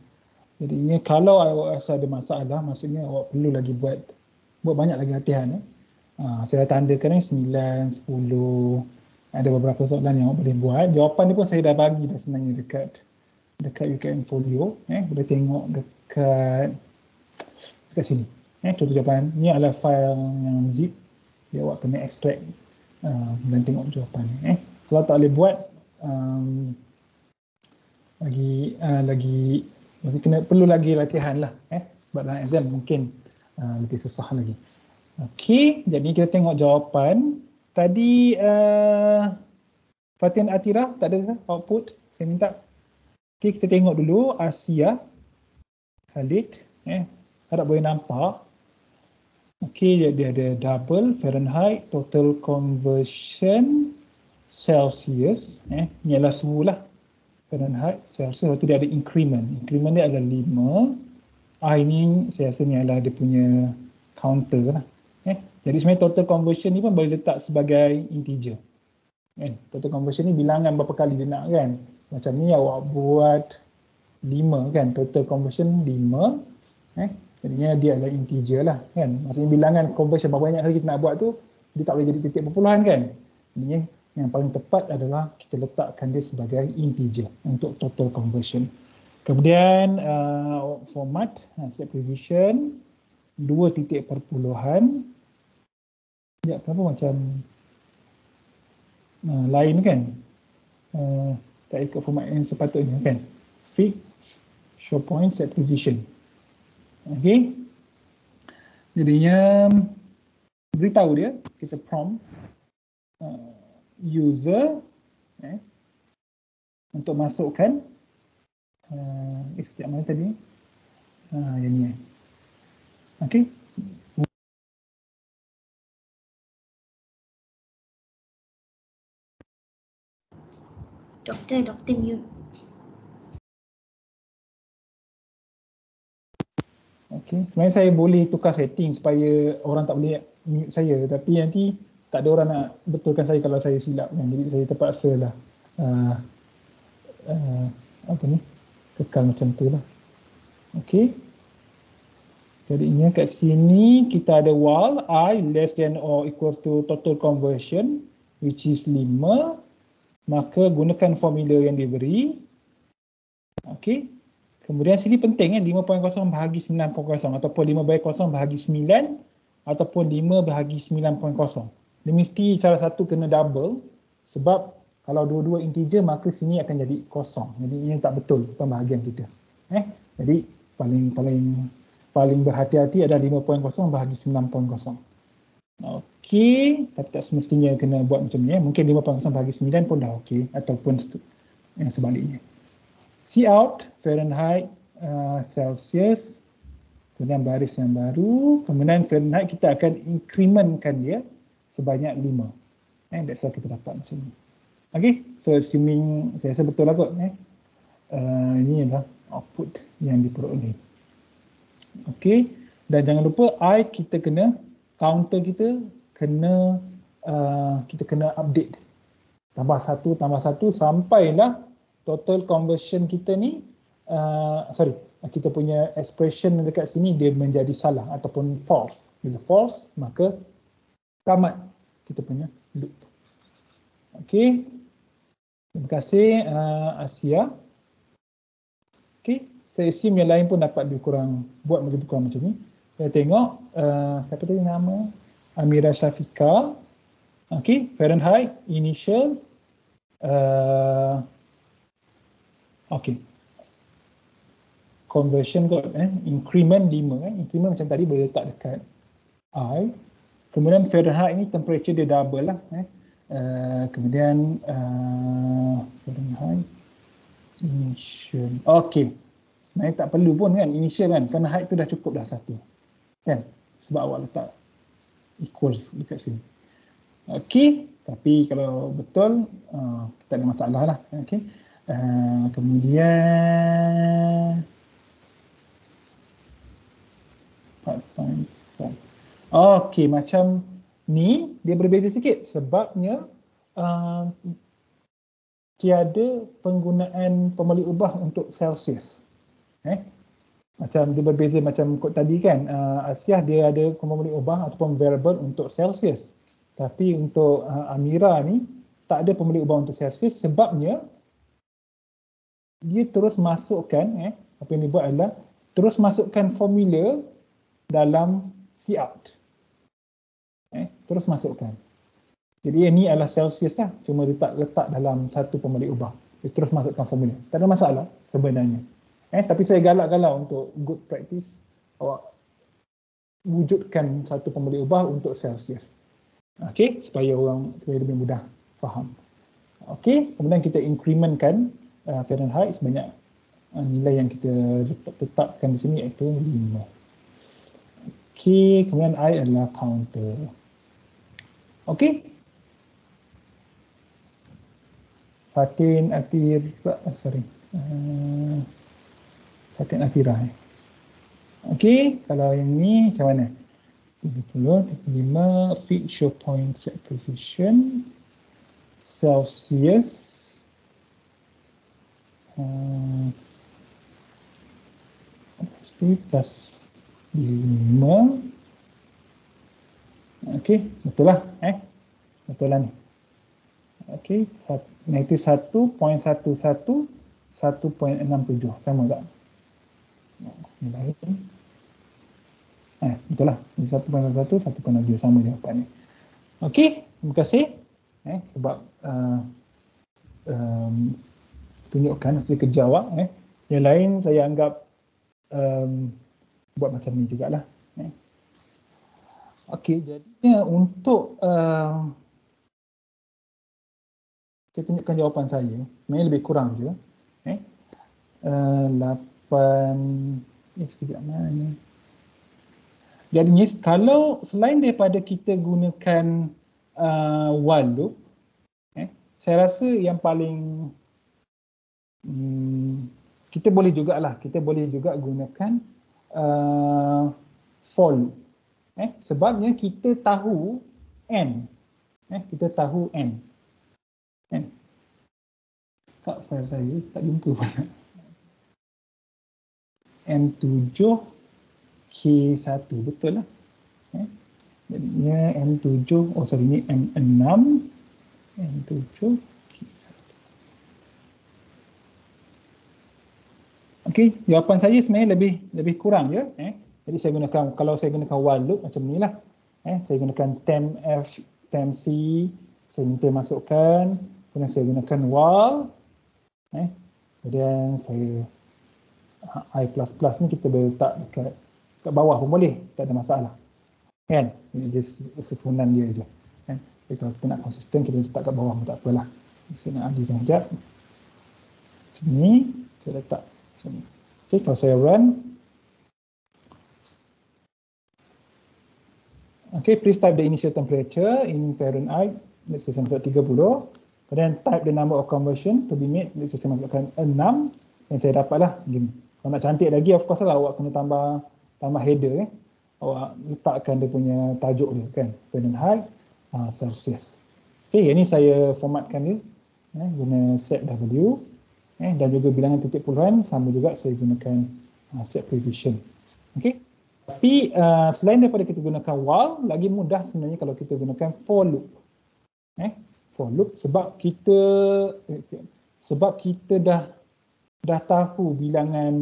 Jadinya kalau awak rasa ada masalah, maksudnya awak perlu lagi buat banyak lagi latihan. Saya dah tandakan 9, 10. Ada beberapa soalan yang awak boleh buat. Jawapan ni pun saya dah bagi dah sebenarnya dekat UKM Folio. Boleh tengok dekat sini. Contoh jawapan ni adalah file yang zip. Dia awak kena extract dan tengok jawapan. Kalau tak boleh buat lagi masih perlu lagi latihan lah. Sebab dalam exam mungkin lebih susah lagi. Okey, jadi kita tengok jawapan. Tadi Fatin Atira tak ada output? Saya minta. Okey, kita tengok dulu Asia Khalid. Harap boleh nampak. Okey, dia ada double Fahrenheit, total conversion Celsius. Ni adalah suhu lah. Fahrenheit, Celsius. Lepas tu dia ada increment. Increment dia adalah 5. Ini saya rasa ni adalah dia punya counter lah. Jadi sebenarnya total conversion ni pun boleh letak sebagai integer. Total conversion ni bilangan berapa kali dia nak kan. Macam ni awak buat 5 kan. Total conversion 5. Jadinya dia adalah integer lah kan. Maksudnya bilangan conversion berapa banyak kali kita nak buat tu, dia tak boleh jadi titik perpuluhan kan. Jadinya yang paling tepat adalah kita letakkan dia sebagai integer untuk total conversion. Kemudian format, set precision 2 titik perpuluhan. Ya, kenapa macam lain kan? Tak ikut format yang sepatutnya kan? Fix, show point, set precision. Okey. Jadinya beritahu dia, kita prompt user untuk masukkan setiap mana tadi? Yang ni. Okey. Doktor mute. Okay. Sebenarnya saya boleh tukar setting supaya orang tak boleh mute saya, tapi nanti tak ada orang nak betulkan saya kalau saya silap kan. Jadi saya terpaksa lah apa ni, kekal macam tu lah. Okay. Jadinya kat sini kita ada while I less than or equals to total conversion which is 5, maka gunakan formula yang diberi. Okay. Kemudian sini penting kan, 5.0 bahagi 9.0 ataupun 5/0 bahagi 9 ataupun 5 bahagi 9.0. Dia mesti salah satu kena double sebab kalau dua-dua integer maka sini akan jadi kosong. Jadi ini tak betul pembahagian kita. Jadi paling berhati-hati adalah 5.0 bahagi 9.0. Okey, tapi tak semestinya kena buat macam ni. Mungkin 5.0 bahagi 9 pun dah okey ataupun yang sebaliknya. Cout, Fahrenheit, Celsius, kemudian baris yang baru, kemudian Fahrenheit kita akan incrementkan dia sebanyak 5. That's why kita dapat macam ni. Okay, so assuming, saya rasa betul lah kot. Ini adalah output yang diperoleh. Okay, dan jangan lupa I kita kena, counter kita kena, kita kena update. Tambah satu sampailah total conversion kita ni, kita punya expression dekat sini dia menjadi salah ataupun false. Bila false, maka tamat kita punya loop. Okey. Terima kasih Asia. Okey, saya assume yang lain pun dapat lebih kurang buat lebih kurang macam ni. Saya tengok siapa tadi nama? Amira Syafika. Okey, Fahrenheit initial okey. Conversion kot, increment 5 kan. Increment macam tadi boleh letak dekat I. Kemudian Fahrenheit ni temperature dia double lah. Kemudian Fahrenheit initial. Okey. Sebenarnya tak perlu pun kan initial kan. Fahrenheit tu dah cukup dah satu. Kan? Sebab awak letak equals dekat sini. Okey. Tapi kalau betul tak ada masalah lah. Okey. Kemudian 4.5. Okey, macam ni dia berbeza sikit sebabnya tiada penggunaan pemoleh ubah untuk Celsius. Macam dia berbeza macam kod tadi kan, Asiah dia ada pemoleh ubah ataupun variable untuk Celsius. Tapi untuk Amira ni tak ada pemoleh ubah untuk Celsius sebabnya dia terus masukkan, apa yang dia buat adalah terus masukkan formula dalam Cout. Terus masukkan. Jadi ini adalah Celsius lah, cuma letak dalam satu pemoleh ubah. Dia terus masukkan formula. Tak ada masalah sebenarnya. Tapi saya galak-galak untuk good practice awak wujudkan satu pemoleh ubah untuk Celsius. Okey, supaya lebih mudah faham. Okey, kemudian kita incrementkan Fahrenheit sebanyak nilai yang kita tetapkan di sini iaitu 5. Okey, kemudian I adalah counter. Okey. Fatin Atira. Okey, kalau yang ni macam mana? 30, 35, fit show point set position, Celsius, pasti plus 5. Okey, betul lah. Betul lah ni. Okey, itu 1.11, 1.67. Sama tak? Nilai. Betul lah. 1.11, 1.7 sama jawapan ni. Okey, terima kasih. Sebab tunjukkan hasil kerja awak. Yang lain saya anggap buat macam ni jugalah. Okey, jadinya untuk saya tunjukkan jawapan saya. Sebenarnya lebih kurang je. 8 sekejap mana. Jadinya kalau selain daripada kita gunakan while loop, saya rasa yang paling kita boleh juga gunakan for loop. Sebabnya kita tahu n. Kita tahu n. Kat file saya tak jumpa pun. M7 K1 betul lah. Jadinya M7, oh sorry ni M6 M7 K1. Okey, jawapan saya sebenarnya lebih kurang je. Jadi saya gunakan, kalau saya gunakan while loop macam ni lah. Saya gunakan temp F, temp C, saya minta masukkan, kemudian saya gunakan while, kemudian saya I++ ni kita boleh letak dekat bawah pun boleh, tak ada masalah. Kan? Ini dia susunan dia je. Jadi kalau kita nak konsisten, kita letak kat bawah pun tak apalah. Saya nak adilkan sekejap. Macam ni, saya letak macam ni. Okay, kalau saya run. Okay, please type the initial temperature in Fahrenheit, let's say sampai 30. Kemudian type the number of conversion to be made, let's say saya masukkan 6. Dan saya dapatlah gini. Kalau nak cantik lagi, of course lah awak kena tambah header. Awak letakkan dia punya tajuk dia kan, Fahrenheit, Celsius. Okay, ini saya formatkan dia. Guna set W. Dan juga bilangan titik puluhan, sama juga saya gunakan set precision. Okay. Tapi selain daripada kita gunakan while, lagi mudah sebenarnya kalau kita gunakan for loop. For loop sebab kita dah tahu bilangan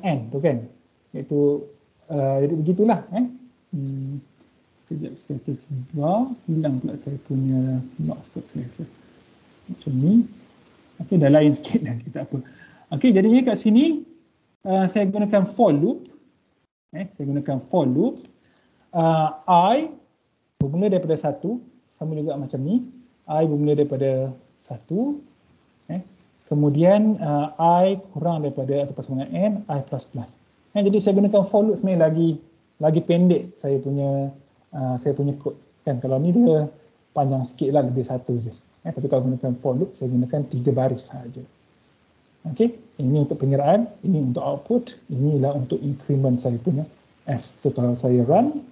n tu kan. Iaitu jadi begitulah. Sekejap, status bar, hilang pula saya punya logspot saya. Macam ni. Okey, dah lain sikit dah, kita apa. Okey, jadinya kat sini saya gunakan for loop. Saya gunakan for loop. I bermula daripada 1, sama juga macam ni. I bermula daripada 1. Kemudian I kurang daripada atau pasangan n, I++. Jadi saya gunakan for loop sebenarnya lagi pendek saya punya kod. Kan kalau ni dia panjang sikit lah, lebih 1 je. Tapi kalau gunakan for loop, saya gunakan 3 baris sahaja. Okey, ini untuk pengiraan, ini untuk output, inilah untuk increment saya punya F. So kalau saya run,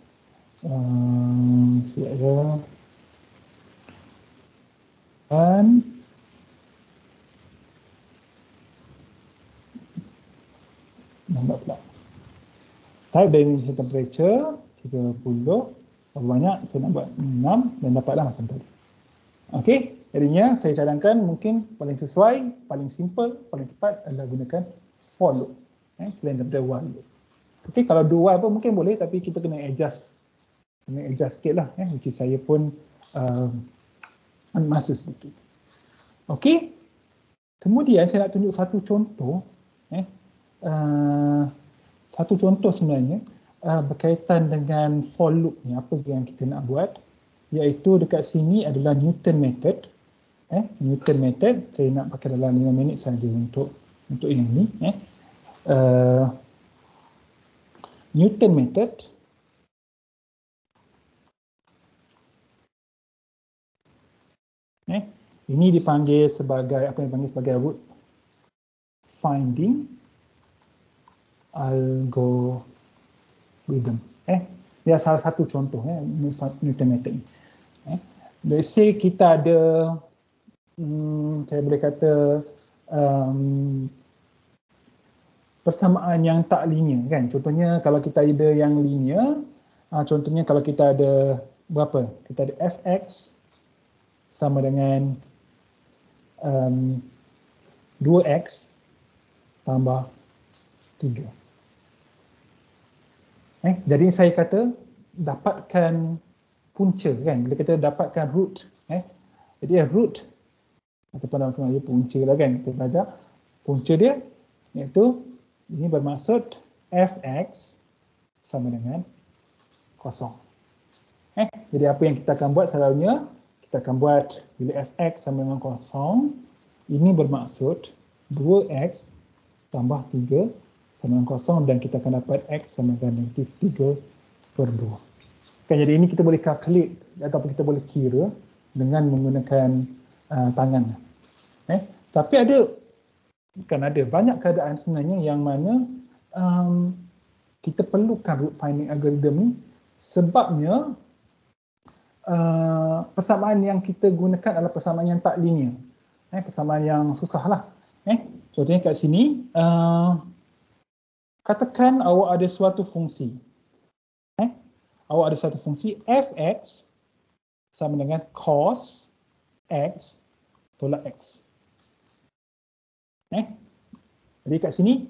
nampak pula. Type the initial temperature 30, berapa banyak? Saya nak buat 6 dan dapatlah macam tadi. Okey, jadinya saya cadangkan mungkin paling sesuai, paling simple, paling cepat adalah gunakan for loop. Selain daripada while loop. Okey, kalau do while pun mungkin boleh, tapi kita kena adjust. Sikit lah. Which saya pun masa sedikit. Okey, kemudian saya nak tunjuk satu contoh. Satu contoh sebenarnya berkaitan dengan for loop ni, apa yang kita nak buat. Iaitu dekat sini adalah Newton method. Newton method, saya nak pakai dalam 5 minit saja untuk yang ni. Newton method. Ini dipanggil sebagai, apa yang dipanggil sebagai root finding algorithm. Dia salah satu contoh Newton method ni. Let's say kita ada saya boleh kata persamaan yang tak linear kan. Contohnya kalau kita ada yang linear, contohnya kalau kita ada berapa? Kita ada fx sama dengan 2x tambah 3. Jadi saya kata dapatkan punca kan, bila kita dapatkan root. Jadi root ataupun dalam sebenarnya punca lah kan, kita belajar punca dia, iaitu ini bermaksud fx sama dengan 0. Jadi apa yang kita akan buat selalunya, kita akan buat bila fx sama dengan 0, ini bermaksud 2x tambah 3 sama dengan 0, dan kita akan dapat x sama dengan -3/2. Kan, jadi ini kita boleh calculate ataupun kita boleh kira dengan menggunakan tangan. Tapi ada banyak keadaan sebenarnya yang mana kita perlukan root finding algorithm ni sebabnya persamaan yang kita gunakan adalah persamaan yang tak linear. Persamaan yang susah lah. Contohnya kat sini, katakan awak ada suatu fungsi. Awak ada suatu fungsi fx sama dengan cos x tolak x. Jadi kat sini,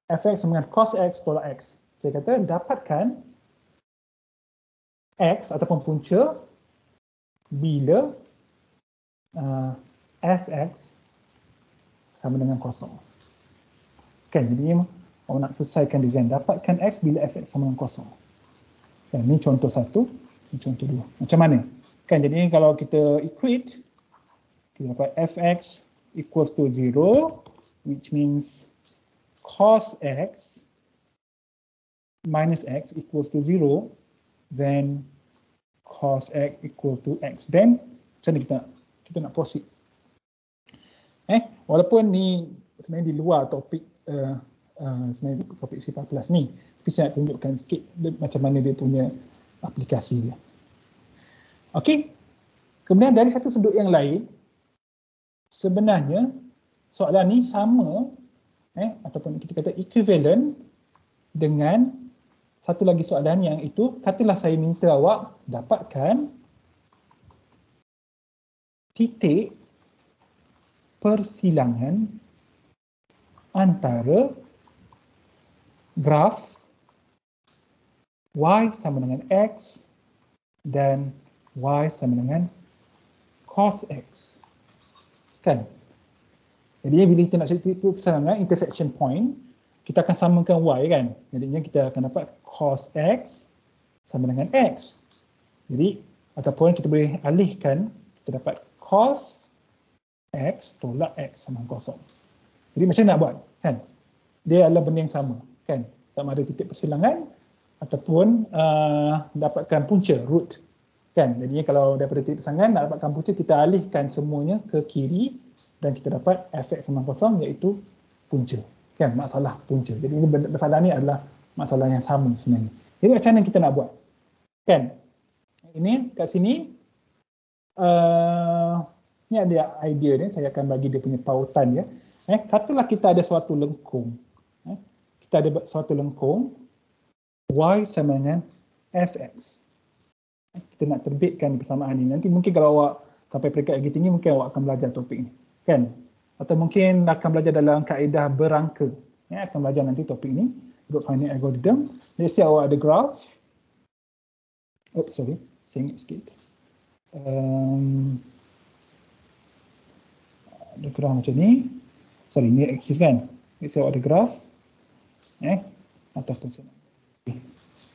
fx sama dengan cos x tolak x. Saya kata dapatkan x ataupun punca bila fx sama dengan kosong. Jadi awak nak selesaikan dengan dapatkan x bila fx sama dengan kosong. Ini contoh satu, ini contoh dua. Macam mana? Jadi kalau kita equate, kita dapat fx equals to 0, which means cos x minus x equals to 0, then cos x equals to x. Then, macam mana kita nak proceed? Walaupun ni sebenarnya di luar topik sebenarnya topik C++ ni, tapi saya nak tunjukkan sikit macam mana dia punya aplikasi dia. Okey. Kemudian dari satu sudut yang lain, sebenarnya soalan ni sama ataupun kita kata equivalent dengan satu lagi soalan yang itu, katalah saya minta awak dapatkan titik persilangan antara graf y sama dengan x dan y sama dengan cos x. Jadi bila kita nak cari titik persilangan intersection point, kita akan samakan y kan. Jadinya kita akan dapat cos x sama dengan x. Jadi ataupun kita boleh alihkan, kita dapat cos x tolak x sama kosong. Jadi macam mana nak buat? Dia adalah benda yang sama. Sama ada titik persilangan ataupun dapatkan punca, root. Jadinya kalau daripada titik persilangan nak dapatkan punca, kita alihkan semuanya ke kiri dan kita dapat fx sama kosong, iaitu punca. Masalah punca. Jadi masalah ni adalah masalah yang sama sebenarnya. Jadi macam mana kita nak buat? Ini kat sini ni ada idea dia, saya akan bagi dia punya pautan dia. Katalah kita ada suatu lengkung. Kita ada suatu lengkung y sama dengan fx. Kita nak terbitkan persamaan ini. Nanti mungkin kalau awak sampai peringkat lagi tinggi, mungkin awak akan belajar topik ni. Atau mungkin akan belajar dalam kaedah berangka. Akan belajar nanti topik ni, root finding algorithm. Let's say awak ada graph. Saya ingat sikit. Ada graf macam ni. Ni aksis kan. Let's say awak ada graf. Atas tu sana.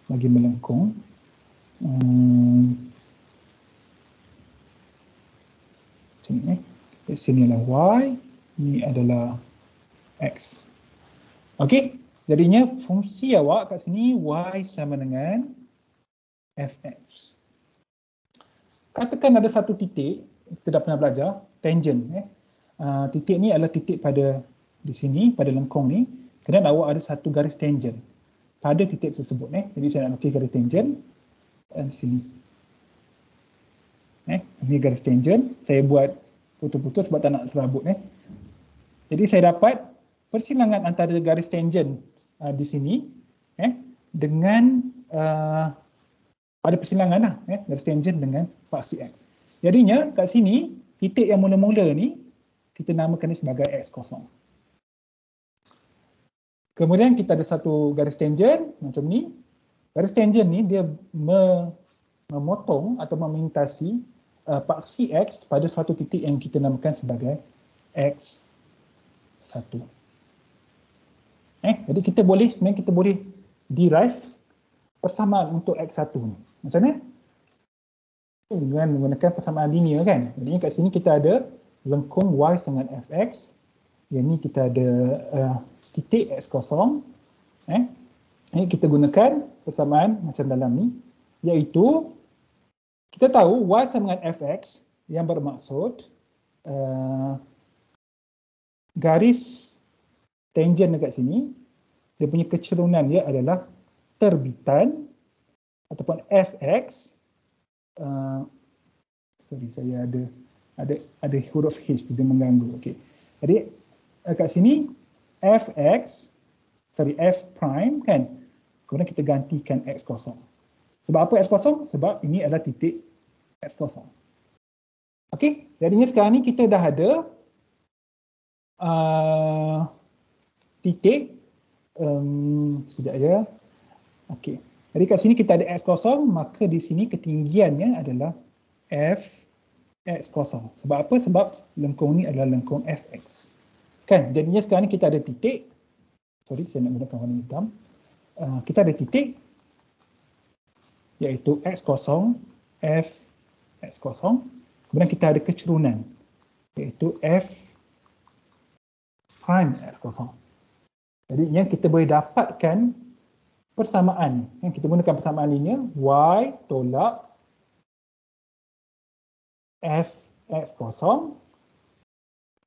Bagi melengkung. Macam ni. Sini adalah y, ini adalah x. Okey, jadinya fungsi awak kat sini y sama dengan fx. Katakan ada satu titik, kita dah pernah belajar, tangent. Titik ni adalah titik pada di sini, pada lengkung ni. Kemudian awak ada satu garis tangent pada titik tersebut. Jadi saya nak lukis garis tangent di sini. Ini garis tangent. Saya buat putus-putus sebab tak nak serabut. Jadi saya dapat persilangan antara garis tangent di sini dengan ada persilangan lah, garis tangent dengan paksi x. Jadinya kat sini titik yang mula-mula ni kita namakan ni sebagai x kosong. Kemudian kita ada satu garis tangent macam ni. Garis tangent ni dia memotong atau memintasi paksi x pada suatu titik yang kita namakan sebagai x1. Jadi sebenarnya kita boleh derive persamaan untuk x1 ni. Macam mana? Dengan menggunakan persamaan linear kan. Jadi kat sini kita ada lengkung y sama dengan fx. Yang ni kita ada titik x kosong. Kita gunakan persamaan macam dalam ni, iaitu kita tahu y sama dengan fx yang bermaksud garis tangent dekat sini dia punya kecerunan dia adalah terbitan ataupun fx. Sorry, saya ada huruf H dia mengganggu. Okey. Jadi kat sini fx, f prime kan. Kemudian kita gantikan x kosong. Sebab apa x kosong? Sebab ini adalah titik x kosong. Okey, jadinya sekarang ni kita dah ada titik sekejap ya. Okey. Jadi kat sini kita ada x kosong, maka di sini ketinggiannya adalah f x kosong. Sebab apa? Sebab lengkung ni adalah lengkung fx. Kan? Jadinya sekarang ni kita ada titik. Sorry, saya nak gunakan warna hitam. Kita ada titik iaitu x kosong, f x kosong. Kemudian kita ada kecerunan iaitu f prime x kosong. Jadi yang kita boleh dapatkan persamaan ni. Kita gunakan persamaan linear y tolak f x kosong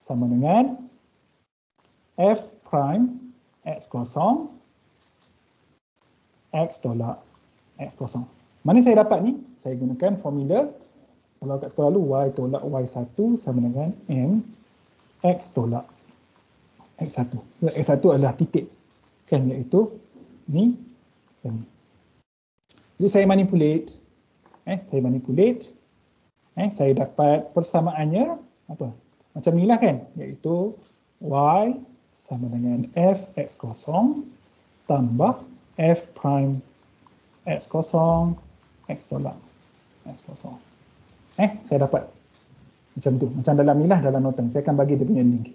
sama dengan f prime x kosong x tolak x kosong. Mana saya dapat ni? Saya gunakan formula kalau kat sekolah dulu y tolak y1 sama dengan m x tolak x1. X1 adalah titik kan, iaitu ni dan ni. Jadi saya manipulate saya dapat persamaannya apa? Macam ni lah kan, iaitu y sama dengan f x kosong tambah f prime x kosong x tolak x kosong. Saya dapat macam tu. Macam dalam ni lah, dalam noteng. Saya akan bagi dia punya link.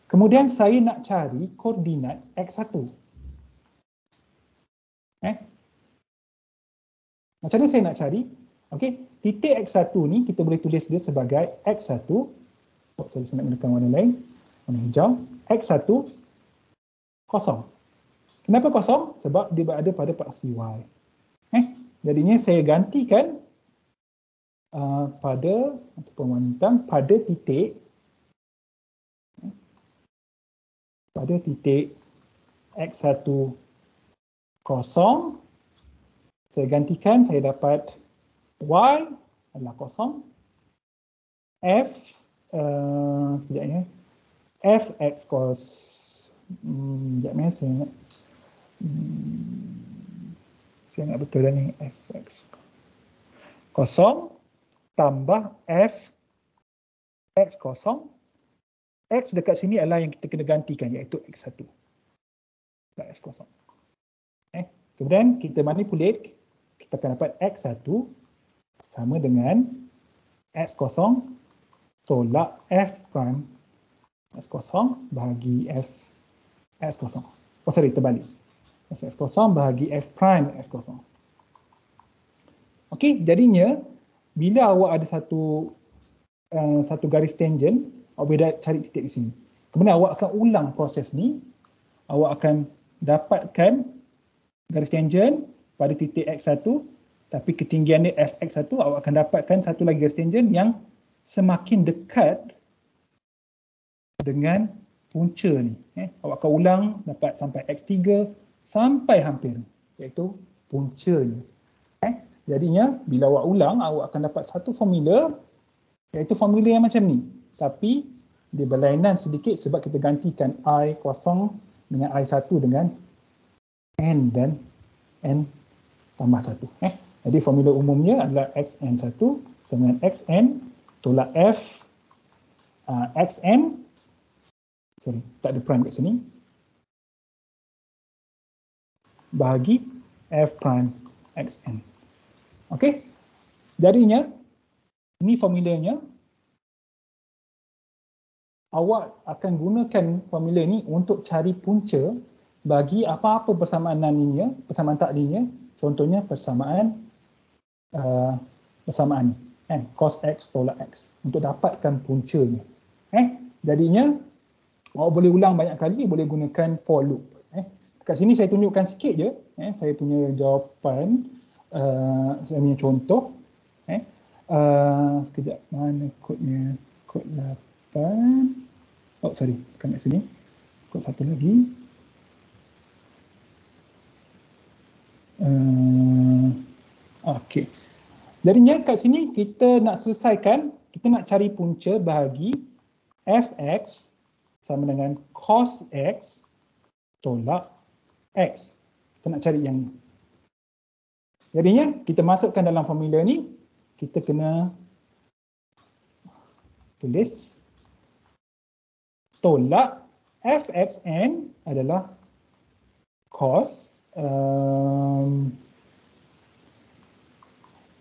Kemudian saya nak cari koordinat x1. Macam mana saya nak cari? Okey, titik x1 ni kita boleh tulis dia sebagai x1. Saya nak gunakan warna lain, warna hijau. x1 kosong. Kenapa kosong? Sebab dia berada pada paksi y. Jadinya saya gantikan pada ataupun warna hitam pada titik x1 kosong. Saya gantikan, saya dapat y adalah kosong, f sekejap ya, f x cos sekejap ya, saya nak betul dah ni, f x kosong tambah f x kosong. X dekat sini adalah yang kita kena gantikan, iaitu x1 dan x kosong. Kemudian kita manipulate, kita akan dapat x1 sama dengan x kosong tolak f prime x kosong bahagi f x kosong. Terbalik. F x kosong bahagi f prime x kosong. Okey, jadinya bila awak ada satu garis tangent, awak boleh cari titik di sini. Kemudian awak akan ulang proses ni. Awak akan dapatkan garis tangent pada titik x1, tapi ketinggian dia fx1, awak akan dapatkan satu lagi garis tangent yang semakin dekat dengan punca ni. Awak akan ulang dapat sampai x3 sampai hampir, iaitu puncanya. Jadinya bila awak ulang, awak akan dapat satu formula, iaitu formula yang macam ni. Tapi dia berlainan sedikit sebab kita gantikan I kosong dengan I1 dengan N dan N tambah 1. Jadi formula umumnya adalah XN1 sama dengan XN tolak F XN, sorry, tak ada prime kat sini, bahagi F prime XN. Okey, jadinya ini formulanya. Awak akan gunakan formula ni untuk cari punca bagi apa-apa persamaan non-linear, persamaan tak linear. Contohnya persamaan ni, cos x tolak x, untuk dapatkan puncanya. Jadinya awak boleh ulang banyak kali, boleh gunakan for loop. Kat sini saya tunjukkan sikit je, saya punya jawapan, saya punya contoh. Sekejap, mana kodnya? Kod 8. Oh sorry, bukan kat sini. Kod satu lagi. Okey. Jadinya kat sini kita nak selesaikan, kita nak cari punca bahagi fx sama dengan cos x tolak x. Kita nak cari yang ni. Jadinya kita masukkan dalam formula ni, kita kena tulis tolak fxn adalah cos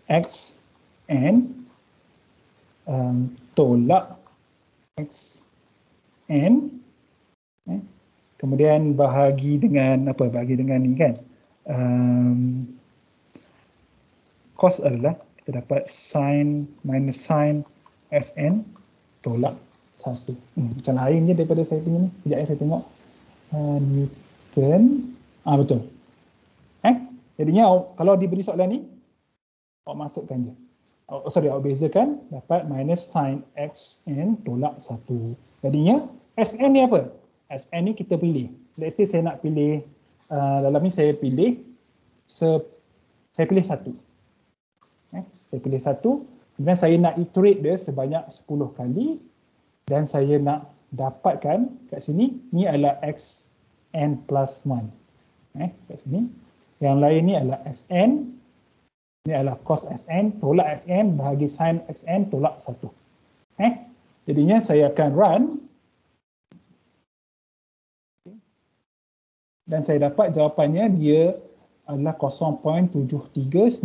xn tolak xn, kemudian bahagi dengan apa? Bahagi dengan ni kan. Cos adalah kita dapat sin minus sin Sn tolak 1. Macam lain je daripada saya punya ni. Sekejap saya tengok. Newton. Betul. Jadinya kalau diberi soalan ni, awak masukkan je. Awak bezakan, dapat minus sin Xn tolak 1. Jadinya Sn ni apa? Sn ni kita pilih. Let's say saya nak pilih, dalam ni saya pilih, saya pilih 1. Saya pilih 1, kemudian saya nak iterate dia sebanyak 10 kali dan saya nak dapatkan kat sini, ni adalah xn plus 1. Kat sini. Yang lain ni adalah xn, ni adalah cos xn tolak xn bahagi sin xn tolak 1. Jadinya saya akan run dan saya dapat jawapannya dia adalah 0.7390851332.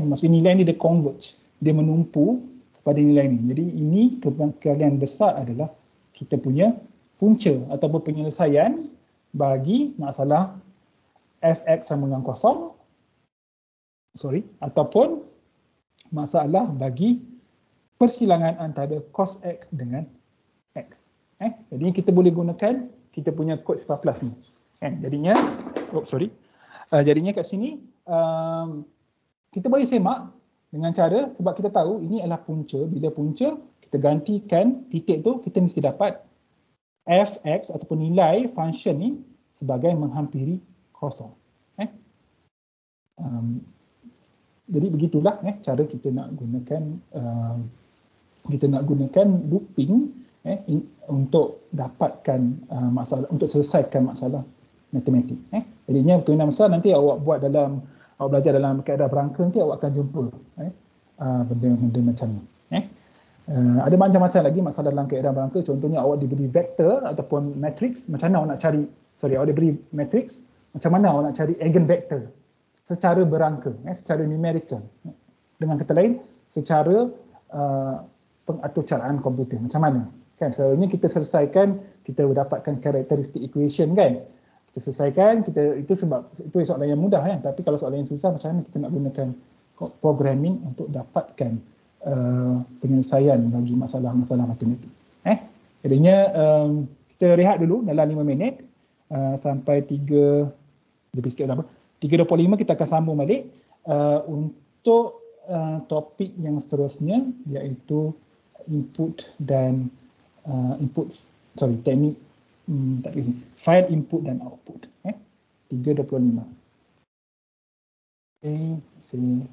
Maksudnya nilai ni dia converge, dia menumpu kepada nilai ni. Jadi ini kekalian besar adalah kita punya punca ataupun penyelesaian bagi masalah fx sama dengan kosong, ataupun masalah bagi persilangan antara cos x dengan x. Jadi kita boleh gunakan kita punya kod 11 ni. Jadinya kat sini kita boleh semak dengan cara, sebab kita tahu ini adalah punca. Bila punca kita gantikan titik tu, kita mesti dapat fx ataupun nilai function ni sebagai menghampiri kosong. Jadi begitulah cara kita nak gunakan looping untuk dapatkan masalah, untuk selesaikan masalah matematik. Jadinya perkembangan besar nanti awak belajar dalam kaedah berangka, nanti awak akan jumpa benda-benda macam ni. Ada macam-macam lagi masalah dalam kaedah berangka. Contohnya awak diberi vektor ataupun matrix, macam mana awak nak cari, awak diberi matrix, macam mana awak nak cari eigenvektor secara berangka, secara numerical. Dengan kata lain, secara pengaturcaraan komputer. Macam mana? Kan selalunya kita selesaikan, kita dapatkan characteristic equation kan. Kita selesaikan, itu sebab itu soalan yang mudah kan. Tapi kalau soalan yang susah, macam mana kita nak gunakan programming untuk dapatkan penyelesaian bagi masalah-masalah matematik. Jadinya kita rehat dulu dalam 5 minit sampai 3:25 kita akan sambung balik untuk topik yang seterusnya, iaitu teknik file input dan output. 3:25. Sini.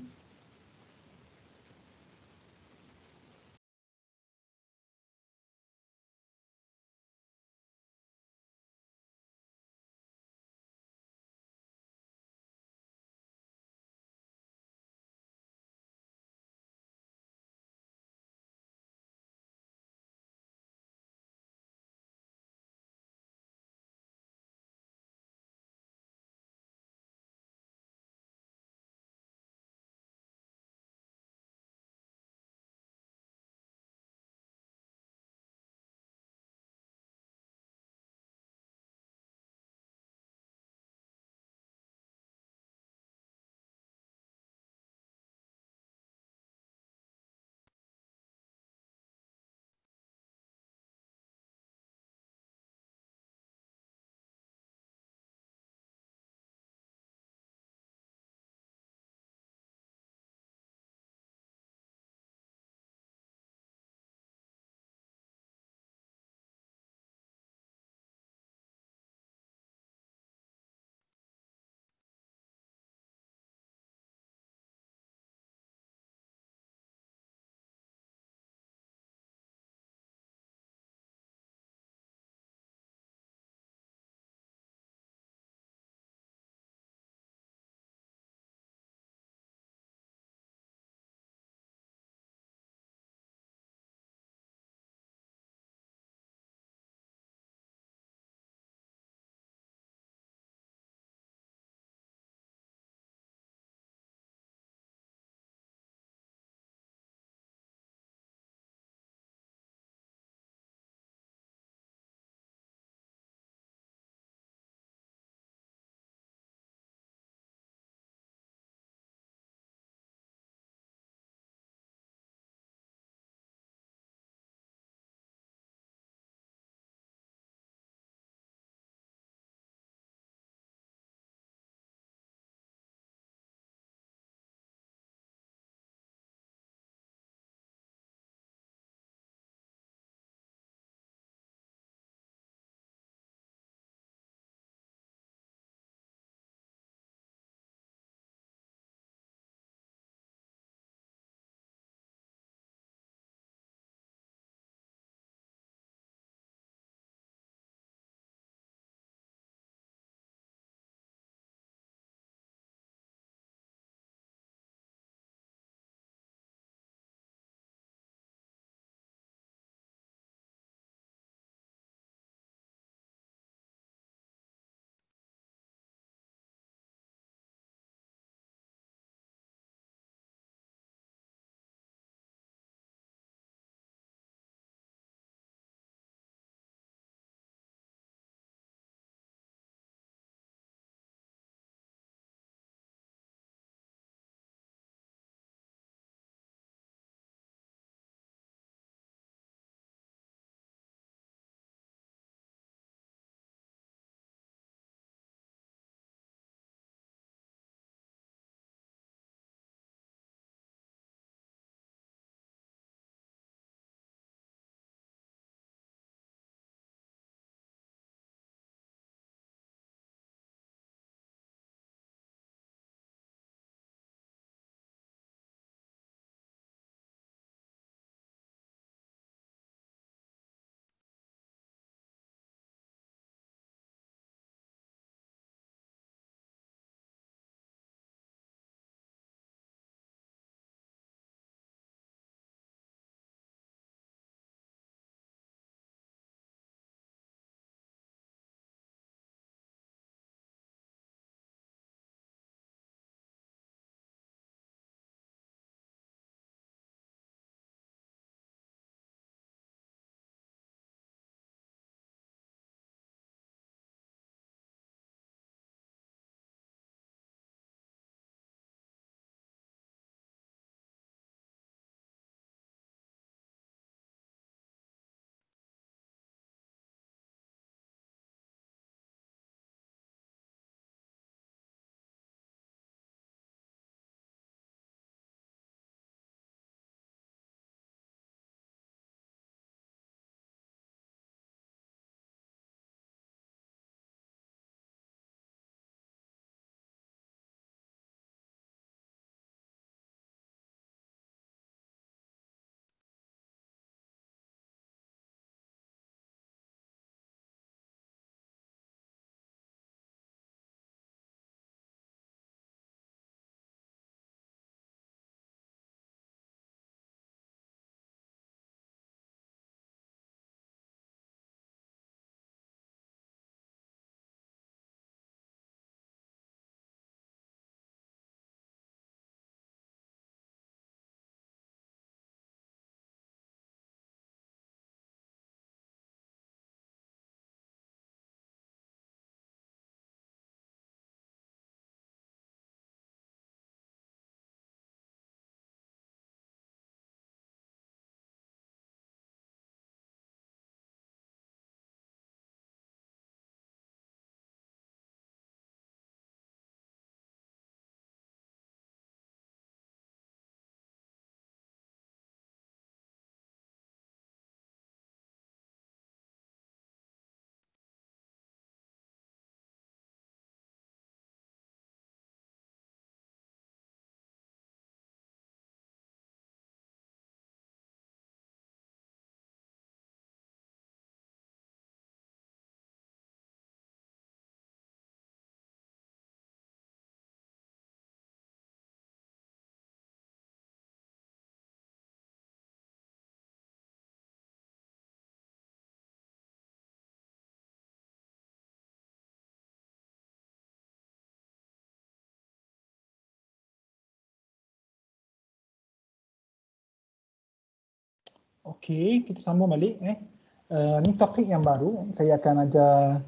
Okey, kita sambung balik. Ni topik yang baru. Saya akan ajar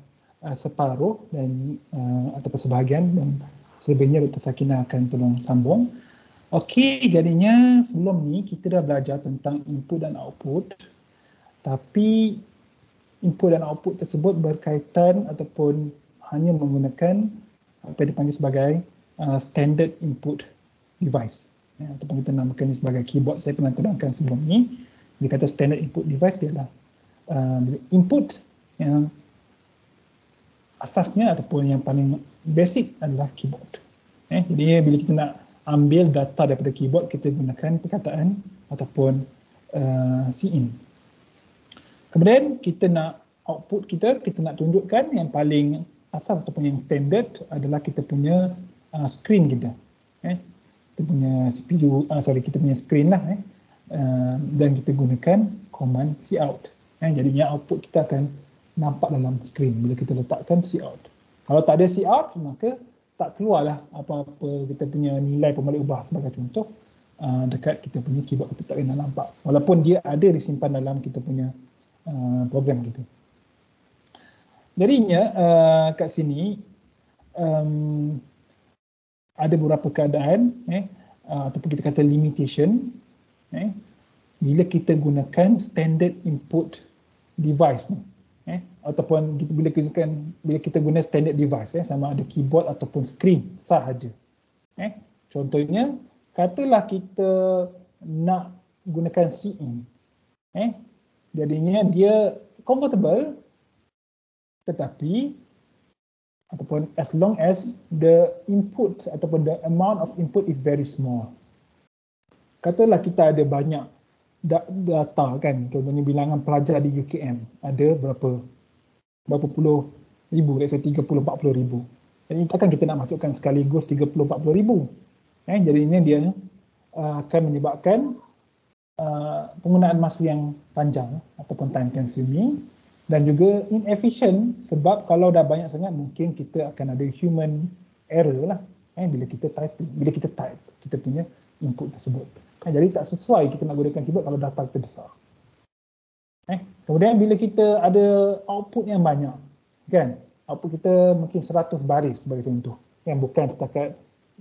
separuh dan ataupun sebahagian dan selebihnya Dr. Sakinah akan tolong sambung. Okey, jadinya sebelum ni kita dah belajar tentang input dan output. Tapi input dan output tersebut berkaitan ataupun hanya menggunakan apa yang dipanggil sebagai standard input device. Ataupun kita namakan ini sebagai keyboard. Saya pernah terangkan sebelum ni. Dia kata standard input device dia adalah input yang asasnya ataupun yang paling basic adalah keyboard. Jadi bila kita nak ambil data daripada keyboard, kita gunakan perkataan ataupun cin. Kemudian kita nak output kita nak tunjukkan yang paling asas ataupun yang standard adalah kita punya screen kita. Kita punya CPU, kita punya screen lah. Dan kita gunakan command cout. Jadinya output kita akan nampak dalam screen bila kita letakkan cout. Kalau tak ada cout, maka tak keluarlah apa-apa kita punya nilai pembalik ubah sebagai contoh dekat kita punya keyboard, kita tak kena nampak. Walaupun dia ada disimpan dalam kita punya program kita. Jadinya kat sini ada beberapa keadaan ataupun kita kata limitation bila kita gunakan standard input device ni, ataupun bila kita guna standard device, sama ada keyboard ataupun screen sahaja. Contohnya, katalah kita nak gunakan cin, jadinya dia comfortable, tetapi ataupun as long as the input ataupun the amount of input is very small. Katalah kita ada banyak data kan, contohnya bilangan pelajar di UKM ada berapa puluh ribu, let's say 30-40 ribu. Jadi takkan kita nak masukkan sekaligus 30-40 ribu. Jadinya dia akan menyebabkan penggunaan masa yang panjang ataupun time consuming dan juga inefficient, sebab kalau dah banyak sangat mungkin kita akan ada human error lah bila kita type kita punya input tersebut. Jadi tak sesuai kita nak gunakan keyboard kalau data kita besar. Kemudian bila kita ada output yang banyak, kan? Output kita mungkin 100 baris sebagai contoh, yang bukan setakat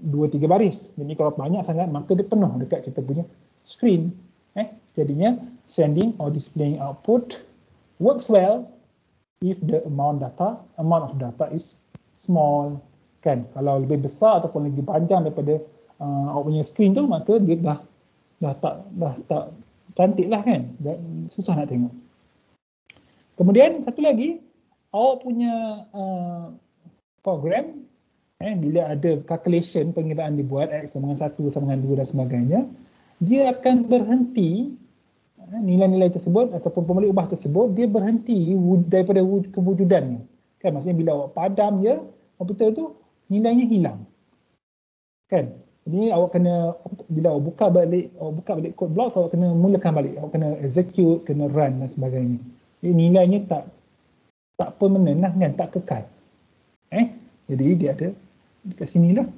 2-3 baris. Jadi kalau banyak sangat maka dia penuh dekat kita punya screen. Jadinya sending or displaying output works well if the amount of data is small, kan? Kalau lebih besar ataupun lebih panjang daripada awak punya screen tu, maka dia dah tak cantik lah, kan? Dan susah nak tengok. Kemudian satu lagi, awak punya program, bila ada calculation, pengiraan dibuat X sama dengan 1 sama dengan 2 dan sebagainya, dia akan berhenti, nilai-nilai tersebut ataupun pembalik ubah tersebut, dia berhenti daripada kewujudannya. Kan, maksudnya bila awak padam je komputer tu, nilainya hilang. Kan? Jadi awak kena, bila awak buka balik code blocks, awak kena mulakan balik, awak kena execute, kena run dan sebagainya. Jadi nilainya tak permanent lah, kan, tak kekal. Jadi dia ada dekat sinilah,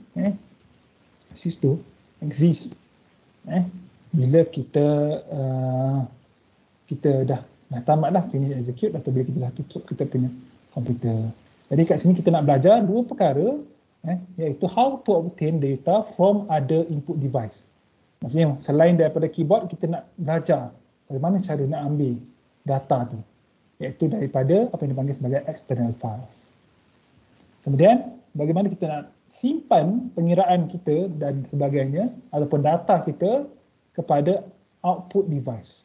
situ exist. Bila kita dah tamat lah, finish execute, atau bila kita dah tutup kita punya komputer. Jadi kat sini kita nak belajar dua perkara, iaitu how to obtain data from other input device. Maksudnya selain daripada keyboard, kita nak belajar bagaimana cara nak ambil data tu, iaitu daripada apa yang dipanggil sebagai external files. Kemudian bagaimana kita nak simpan pengiraan kita dan sebagainya ataupun data kita kepada output device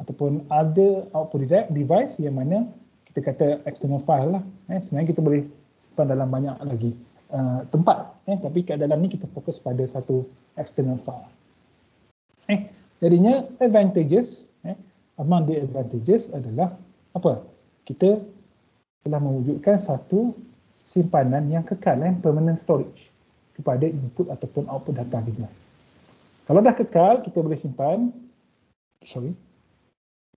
ataupun other output device yang mana kita kata external file lah. Sebenarnya kita boleh simpan dalam banyak lagi tempat, tapi kat dalam ni kita fokus pada satu external file. Jadinya advantages, among the advantages adalah apa? Kita telah mewujudkan satu simpanan yang kekal, permanent storage kepada input ataupun output data kita. Kalau dah kekal, kita boleh simpan,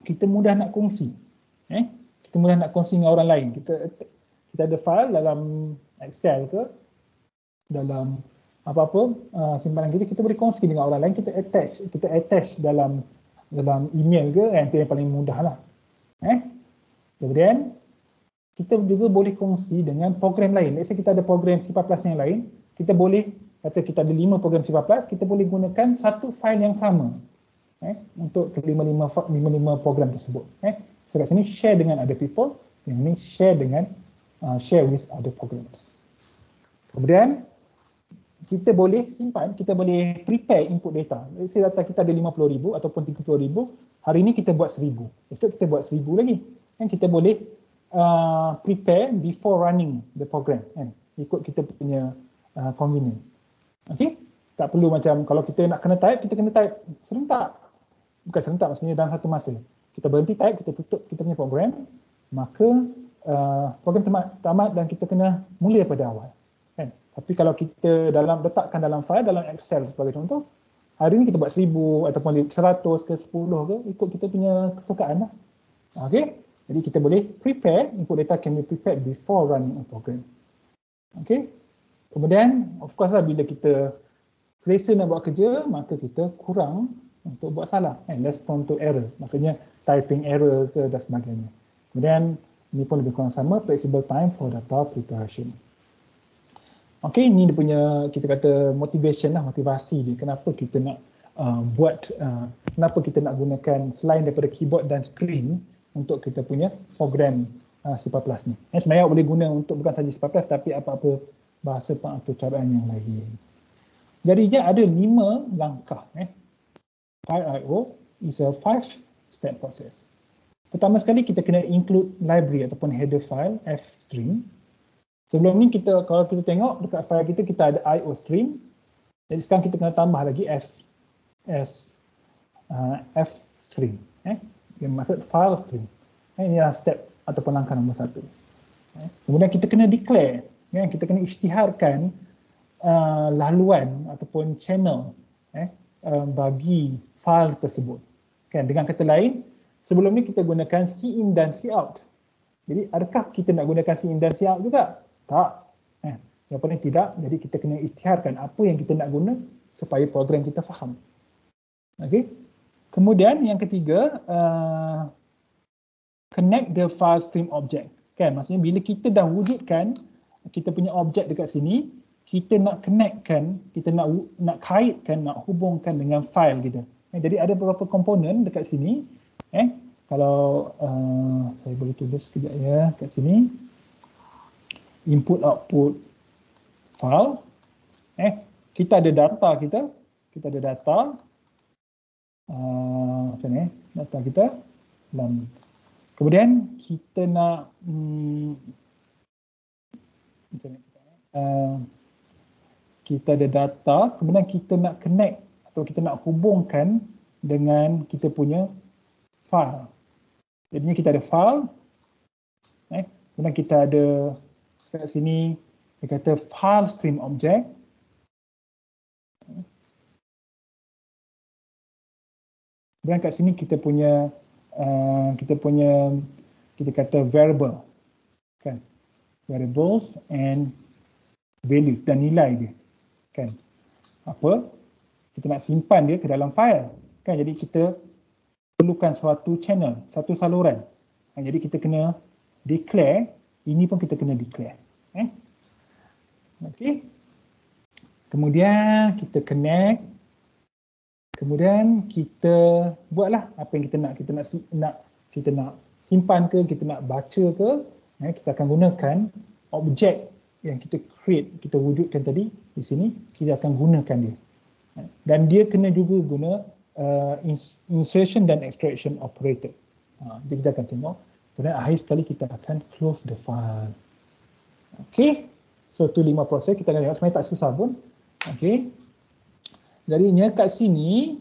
kita mudah nak kongsi. Kita mudah nak kongsi dengan orang lain. Kita ada file dalam Excel ke, dalam apa-apa simpanan kita boleh kongsi dengan orang lain, kita attach dalam dalam email ke, itu yang paling mudah lah. Kemudian kita juga boleh kongsi dengan program lain. Let's say kita ada program C++ yang lain, kita boleh, kata kita ada 5 program C++, kita boleh gunakan satu file yang sama untuk kelima-lima program tersebut. So kat sini share dengan other people, yang ini share dengan share with other programs. Kemudian kita boleh simpan, kita boleh prepare input data. Let's say data kita ada 50,000 ataupun 30,000, hari ini kita buat 1,000, esok kita buat 1,000 lagi. Kita boleh prepare before running the program, ikut kita punya convenient. Okay? Tak perlu macam kalau kita nak kena type, kita kena type serentak. Bukan serentak, maksudnya dalam satu masa. Kita berhenti type, kita tutup kita punya program, maka program tamat dan kita kena mula pada awal. Tapi kalau kita letakkan dalam file, dalam Excel sebagai contoh, hari ini kita buat 1,000 ataupun 100 ke 10 ke, ikut kita punya kesukaan lah. Okay? Jadi kita boleh prepare, input data can be prepared before running a program. Okay? Kemudian, of course lah, bila kita selesa nak buat kerja, maka kita kurang untuk buat salah. Less prone to error. Maksudnya typing error ke dan sebagainya. Kemudian, ini pun lebih kurang sama, flexible time for data preparation. Okay, ini dia punya, kita kata motivation lah, motivasi dia. Kenapa kita nak kenapa kita nak gunakan selain daripada keyboard dan screen untuk kita punya program C++ ni. Sebenarnya boleh guna untuk bukan saja C++, tapi apa-apa bahasa atau caraan yang lain. Jadi dia ada 5 langkah. File I/O is a 5-step process. Pertama sekali kita kena include library ataupun header file F-string. Sebelum ni kalau kita tengok dekat file kita ada IO stream. Jadi sekarang kita kena tambah lagi F-string. Yang maksud file stream. Ini adalah step ataupun langkah nombor 1. Kemudian kita kena declare. Kita kena isytiharkan laluan ataupun channel bagi file tersebut. Dengan kata lain, sebelum ni kita gunakan C-in dan C-out. Jadi adakah kita nak gunakan C-in dan C-out juga? Tak. Yang paling tidak, jadi kita kena isytiharkan apa yang kita nak guna supaya program kita faham. Okay. Kemudian yang ketiga, connect the file stream object. Maksudnya bila kita dah wujudkan kita punya objek dekat sini, kita nak connectkan, kita nak kaitkan, nak hubungkan dengan file kita. Jadi ada beberapa komponen dekat sini. Kalau saya boleh tulis sekejap ya kat sini. Input output file. Kita ada data kita ada data. Macam ni, data kita. Dan kemudian kita nak macam ni. Kita ada data, kemudian kita nak connect atau kita nak hubungkan dengan kita punya file. Jadinya kita ada file, kemudian kita ada kat sini dia kata file stream object. Dan kat sini kita punya kita kata variable, kan? Variables and values dan nilai dia, kan? Apa? Kita nak simpan dia ke dalam file, kan? Jadi kita perlukan suatu channel, satu saluran. Jadi kita kena declare, ini pun kita kena declare. Okey. Kemudian kita connect. Kemudian kita buatlah apa yang kita nak simpan ke, kita nak baca ke, kita akan gunakan objek yang kita create, kita wujudkan tadi di sini, kita akan gunakan dia. Dan dia kena juga guna insertion dan extraction operator. Jadi kita akan tengok. Kemudian akhir sekali kita akan close the file. Okay. So tu 5 proses kita akan tengok. Sebenarnya tak susah pun. Okay. Jadinya kat sini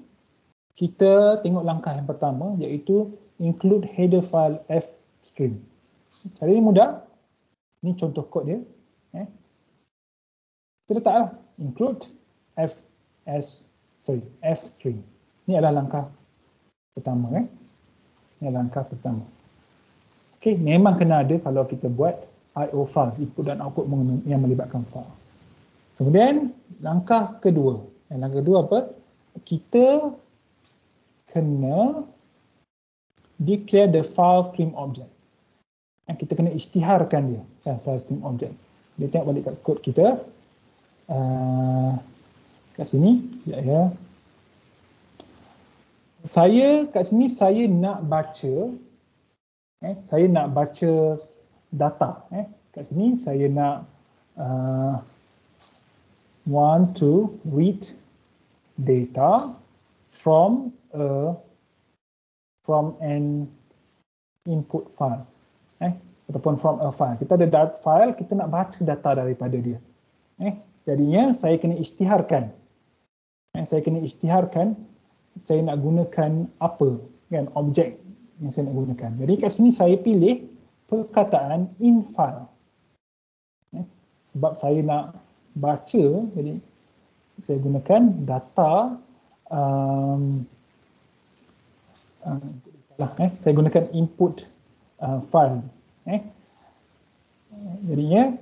kita tengok langkah yang pertama iaitu include header file F-string. Cara ini mudah. Ini contoh kod dia. Kita letaklah include F-string. Ini adalah langkah pertama. Ini adalah langkah pertama. Okay, memang kena ada kalau kita buat I/O files, input dan output yang melibatkan file. Kemudian langkah kedua. Langkah kedua apa? Kita kena declare the file stream object. Kita kena isytiharkan dia, kan, file stream object. Dia tengok balik kat kod kita. Kat sini, ya. Saya kat sini saya nak baca, saya nak baca data. Kat sini saya nak want to read data from an input file, ataupun from a file. Kita ada file, kita nak baca data daripada dia. Jadinya saya kena isytiharkan. Saya kena isytiharkan saya nak gunakan apa, kan, objek yang saya nak gunakan. Jadi kat sini saya pilih perkataan in file. Sebab saya nak baca, jadi saya gunakan data saya gunakan input file. Jadinya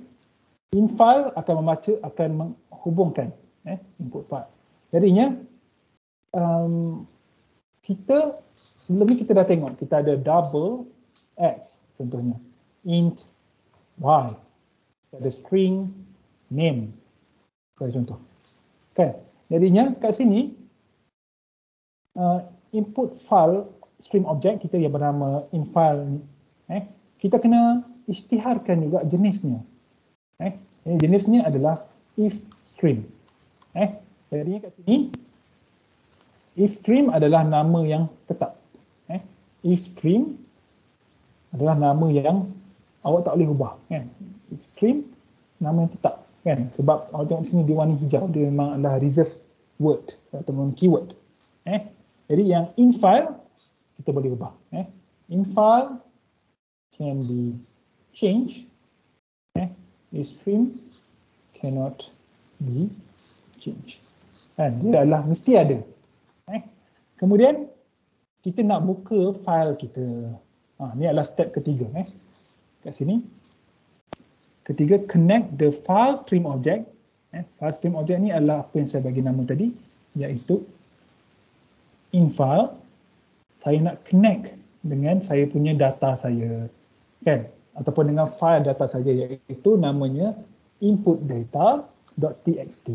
in file akan membaca, akan menghubungkan input file. Jadinya kita sebelum ni kita dah tengok kita ada double x contohnya, int y, kita ada string name sebagai contoh. Kan? Jadinya kat sini input file stream object kita yang bernama in file ni, kita kena isytiharkan juga jenisnya. Jenisnya adalah if stream. Jadi kat sini if stream adalah nama yang tetap. If stream adalah nama yang awak tak boleh ubah, kan? If stream nama yang tetap, kan? Sebab awak tengok sini dia warna hijau, dia memang adalah reserved word ataupun keyword. Jadi yang in file kita boleh ubah. In file can be changed. If stream cannot be changed. Dia adalah mesti ada. Kemudian kita nak buka file kita. Ni adalah step ketiga. Kat sini. Ketiga, connect the file stream object. File stream object ni adalah apa yang saya bagi nama tadi, iaitu in file. Saya nak connect dengan saya punya data saya, kan? Ataupun dengan file data saya, iaitu namanya input data.txt.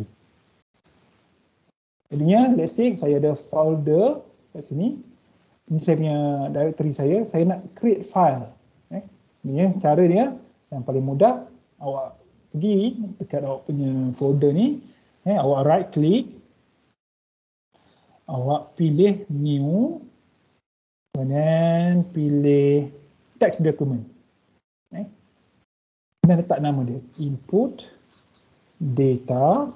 Jadinya, let's say saya ada folder kat sini. Ini saya punya directory saya nak create file. Ini cara dia yang paling mudah. Awak pergi dekat awak punya folder ni, awak right click, awak pilih new, kemudian pilih text document. Kemudian letak nama dia, input data.txt.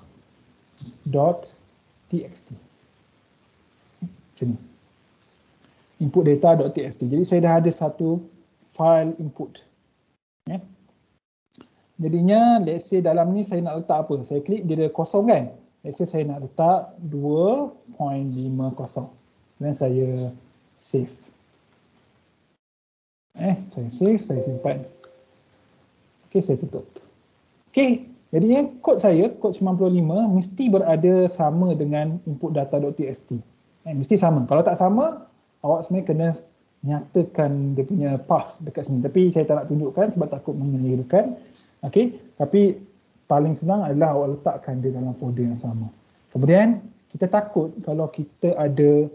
Macam ni. Input data.txt. Jadi saya dah ada satu file input. Jadinya, let's say dalam ni saya nak letak apa? Saya klik, dia ada kosong, kan? Let's say saya nak letak 2.50. Dan saya save. Saya save, saya simpan. Okey, saya tutup. Okey, jadinya kod saya, kod 95 mesti berada sama dengan input data.txt. Mesti sama. Kalau tak sama, awak sebenarnya kena nyatakan dia punya path dekat sini. Tapi saya tak nak tunjukkan sebab takut mengelirukan. Okey, tapi paling senang adalah awak letakkan dia dalam folder yang sama. Kemudian kita takut kalau kita ada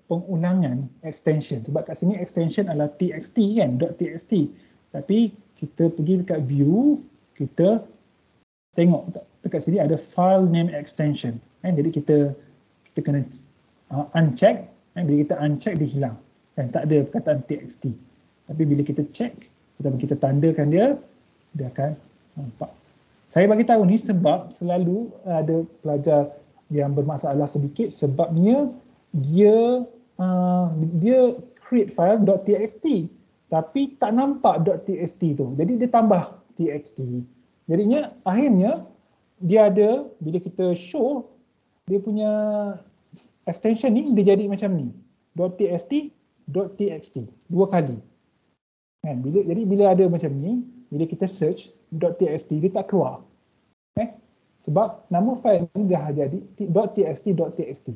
pengulangan extension, sebab kat sini extension adalah txt, kan, .txt. Tapi kita pergi dekat view, kita tengok dekat sini ada file name extension. Jadi kita kena uncheck. Bila kita uncheck dia hilang, dan tak ada perkataan txt. Tapi bila kita check, kita tandakan dia akan nampak. Saya bagi tahu ni sebab selalu ada pelajar yang bermasalah sedikit, sebabnya dia create file .txt tapi tak nampak .txt tu. Jadi dia tambah txt. Jadinya akhirnya dia ada, bila kita show dia punya extension ni, dia jadi macam ni. .txt dua kali. Jadi bila ada macam ni, bila kita search .txt dia tak keluar. Sebab nama file ni dah jadi .txt.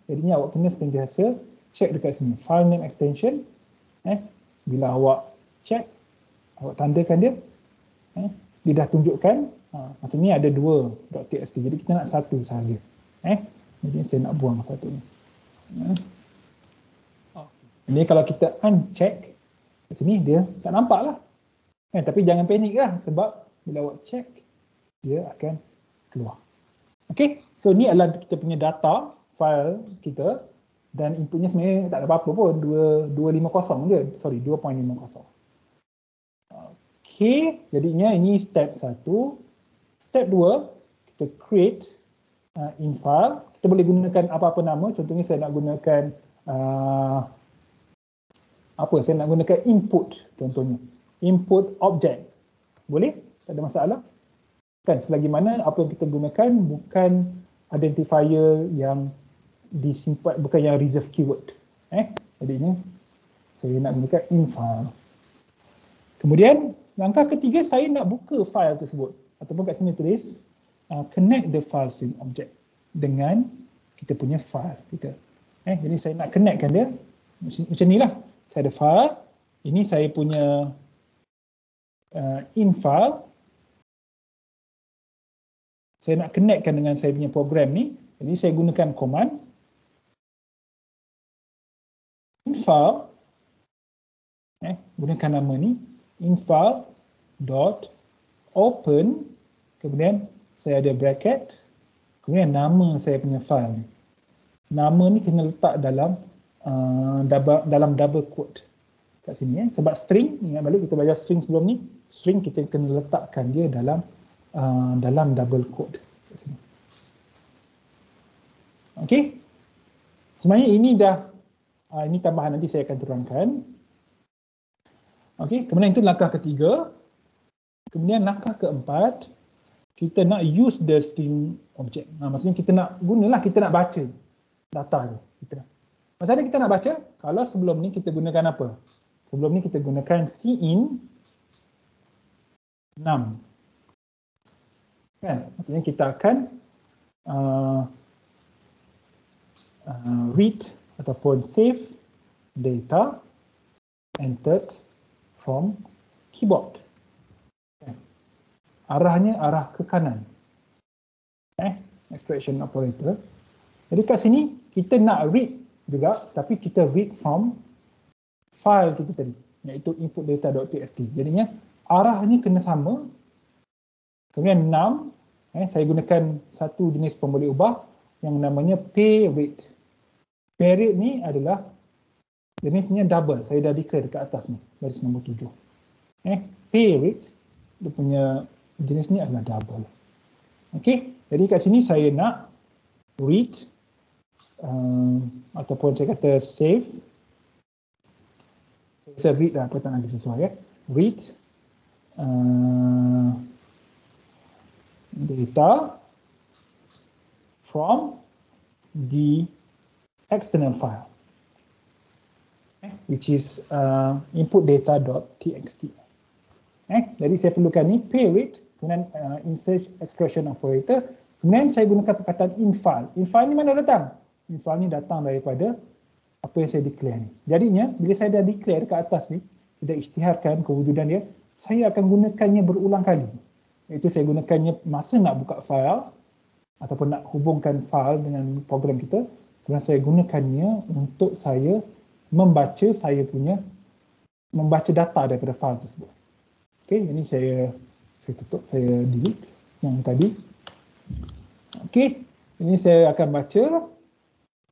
Jadinya awak kena sentiasa check dekat sini, file name extension. Bila awak check, awak tandakan dia, dia dah tunjukkan. Masa ni ada 2.txt, jadi kita nak satu sahaja. Jadi saya nak buang satu ni. Ini kalau kita uncheck, kat sini dia tak nampak lah. Tapi jangan panik lah, sebab bila awak check, dia akan keluar. Okay, so ni adalah kita punya data file kita, dan inputnya sebenarnya tak ada apa-apa pun, 250 je, sorry 2.50. Okay, jadinya ini step 1. Step 2, kita create in file. Kita boleh gunakan apa-apa nama, contohnya saya nak gunakan saya nak gunakan input, contohnya input object, boleh, tak ada masalah kan, selagi mana apa yang kita gunakan bukan identifier yang disimpan, bukan yang reserve keyword. Jadinya saya nak gunakan in file. Kemudian langkah ketiga, saya nak buka file tersebut, ataupun kat sini tulis connect the file stream object dengan kita punya file kita. Jadi saya nak connectkan dia macam ni lah. Saya ada file, ini saya punya in file. Saya nak connectkan dengan saya punya program ni. Jadi saya gunakan command infile, gunakan nama ni, infile dot open, kemudian saya ada bracket, kemudian nama saya punya file ni. Nama ni kena letak dalam double quote kat sini, sebab string, ingat balik kita belajar string sebelum ni, string kita kena letakkan dia dalam double quote kat sini. Okey. Sebenarnya ini dah ini tambahan, nanti saya akan terangkan. Okey, kemudian itu langkah ketiga. Kemudian langkah keempat, kita nak use the stream object. Maksudnya kita nak gunalah, kita nak baca data tu. Macam mana kita nak baca? Kalau sebelum ni kita gunakan apa? Sebelum ni kita gunakan cin num. Kan? Maksudnya kita akan read ataupun save data entered from keyboard. Arahnya arah ke kanan. Expression operator. Jadi kat sini kita nak read juga, tapi kita read from file kita tadi, iaitu inputdata.txt. Jadinya arahnya kena sama. Kemudian num, saya gunakan satu jenis pemboleh ubah yang namanya pay rate. Pay rate ni adalah jenisnya double. Saya dah declare dekat atas ni, baris nombor 7. Pay rate, dia punya jenis ni adalah double. Okey, jadi kat sini saya nak read ataupun saya kata save. Saya read lah, apa tak lagi sesuai ya. Read data from the external file, which is inputdata.txt. Jadi saya perlukan ni pay rate, kemudian insert expression operator, kemudian saya gunakan perkataan infile. Infile ni mana datang? Infile ni datang daripada apa yang saya declare ni. Jadinya bila saya dah declare dekat atas ni, kita isytiharkan kewujudan dia, saya akan gunakannya berulang kali. Iaitu saya gunakannya masa nak buka file ataupun nak hubungkan file dengan program kita, kemudian saya gunakannya untuk saya membaca membaca data daripada file tersebut. Okey, ini saya tutup, saya delete yang tadi. Okey, ini saya akan baca.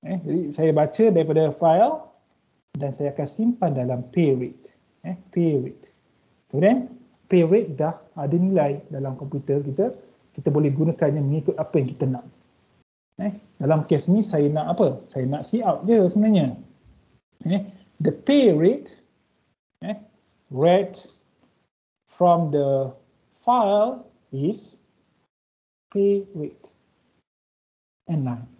Jadi saya baca daripada file dan saya akan simpan dalam pay rate. Pay rate. Kemudian pay rate dah ada nilai dalam komputer kita. Kita boleh gunakannya mengikut apa yang kita nak. Dalam kes ni saya nak apa? Saya nak cout je sebenarnya. The pay rate read from the file is pay rate. And line.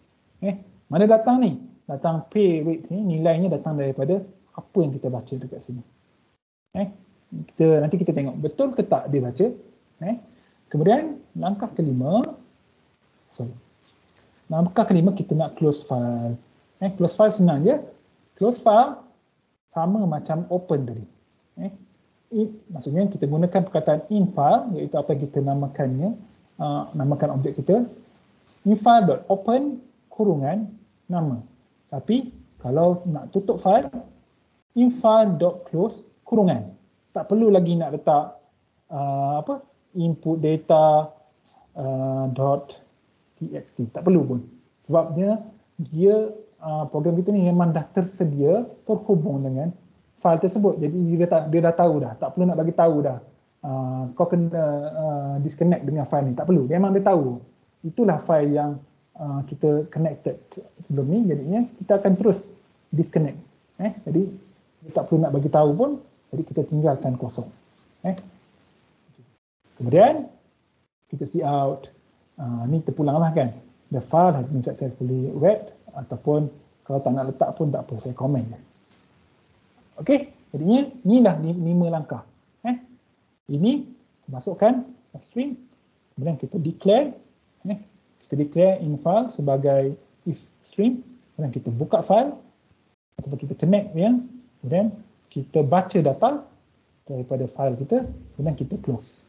Mana datang ni? Datang pay rate ni, nilainya datang daripada apa yang kita baca dekat sini. Nanti kita tengok betul ke tak dia baca. Kemudian langkah kelima, kita nak close file. Close file senang je. Close file sama macam open tadi. Maksudnya kita gunakan perkataan in file, iaitu apa yang kita namakannya, namakan objek kita, infile.open kurungan nama. Tapi kalau nak tutup file, infile.close kurungan. Tak perlu lagi nak letak input data .txt, tak perlu pun. Sebabnya dia program kita ni memang dah tersedia terhubung dengan file tersebut. Jadi dia dah tahu dah, tak perlu nak bagi tahu dah. Kau kena disconnect dengan file ni, tak perlu. Memang dia tahu. Itulah file yang kita connected sebelum ni, jadinya kita akan terus disconnect. Jadi dia tak perlu nak bagi tahu pun, jadi kita tinggalkan kosong. Kemudian kita see out, ni terpulanglah kan. The file has been successfully read, ataupun kalau tak nak letak pun tak apa, saya komen je. Okey, jadinya inilah 5 langkah. Ini masukkan string, kemudian kita declare, kita declare in file sebagai if string, kemudian kita buka file ataupun kita connect dia, kemudian kita baca data daripada file kita, kemudian kita close.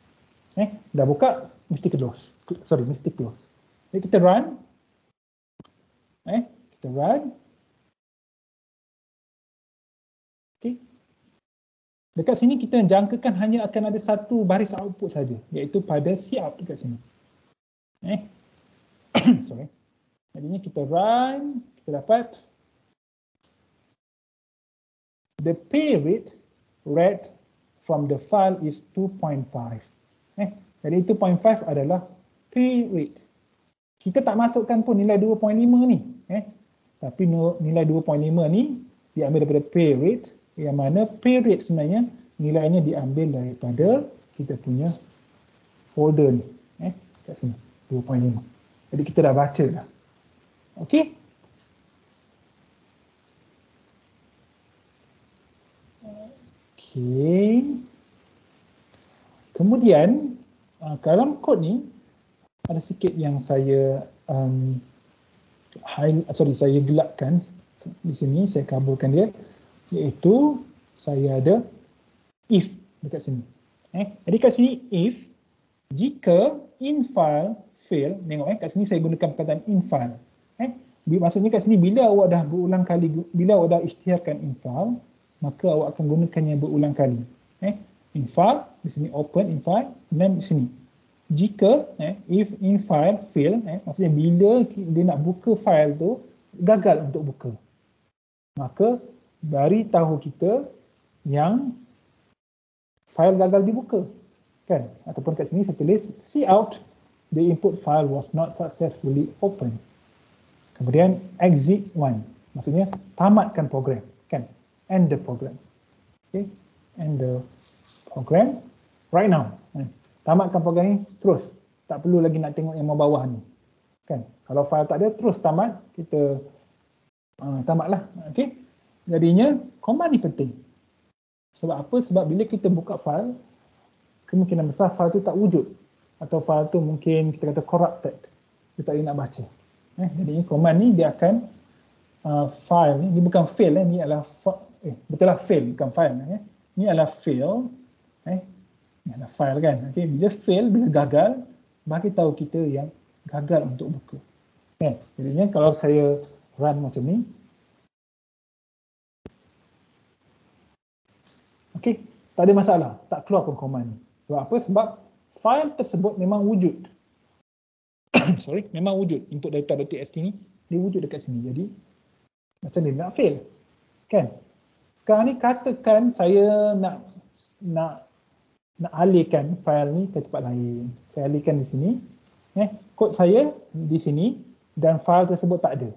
Dah buka mesti close. Mesti close. Jadi kita run. Kita run. Okey. Dekat sini kita jangkakan hanya akan ada satu baris output saja, iaitu pada cout dekat sini. Sorry. Jadinya kita run, kita dapat the pay rate read from the file is 2.5. Jadi 2.5 adalah pay rate. Kita tak masukkan pun nilai 2.5 ni. Tapi nilai 2.5 ni diambil daripada pay rate, yang mana pay rate sebenarnya nilainya diambil daripada kita punya folder ni. Kat sini 2.5. Jadi kita dah baca dah. Okey. Okey. Kemudian dalam kod ni ada sikit yang saya saya gelapkan di sini, saya kabulkan dia, iaitu saya ada if dekat sini. Jadi kat sini if jika in file fail, tengok kat sini saya gunakan perkataan in file. Maksudnya kat sini bila awak dah berulang kali, bila awak dah isytiharkan in file, maka awak akan gunakannya berulang kali. In file, di sini open in file, dan di sini jika if in file fail, maksudnya bila dia nak buka file tu gagal untuk buka, maka bagi tahu kita yang file gagal dibuka, kan? Ataupun kat sini saya tulis cout, the input file was not successfully opened. Kemudian exit 1, maksudnya tamatkan program, kan? End the program. Okay, end the program right now. Tamatkan program ni terus, tak perlu lagi nak tengok yang bawah ni, kan? Kalau file tak ada terus tamat, kita tamatlah. Okey, jadinya command ni penting. Sebab apa? Sebab bila kita buka file, kemungkinan besar file tu tak wujud, atau file tu mungkin kita kata corrupted, dia tak boleh nak baca. Jadi command ni dia akan file ni bukan fail, ni adalah betul lah fail, bukan file. Ni adalah fail, ni adalah file kan. Okey, bila fail, bila gagal, bagi tahu kita yang gagal untuk buka. Jadinya kalau saya run macam ni, okey, tak ada masalah, tak keluar pun command ni. Sebab apa? Sebab file tersebut memang wujud. Memang wujud. Input data.txt ni dia wujud dekat sini. Jadi macam dia nak fail, kan? Sekarang ni katakan saya nak alihkan file ni ke tempat lain. Saya alihkan di sini. Kod saya di sini dan file tersebut tak ada.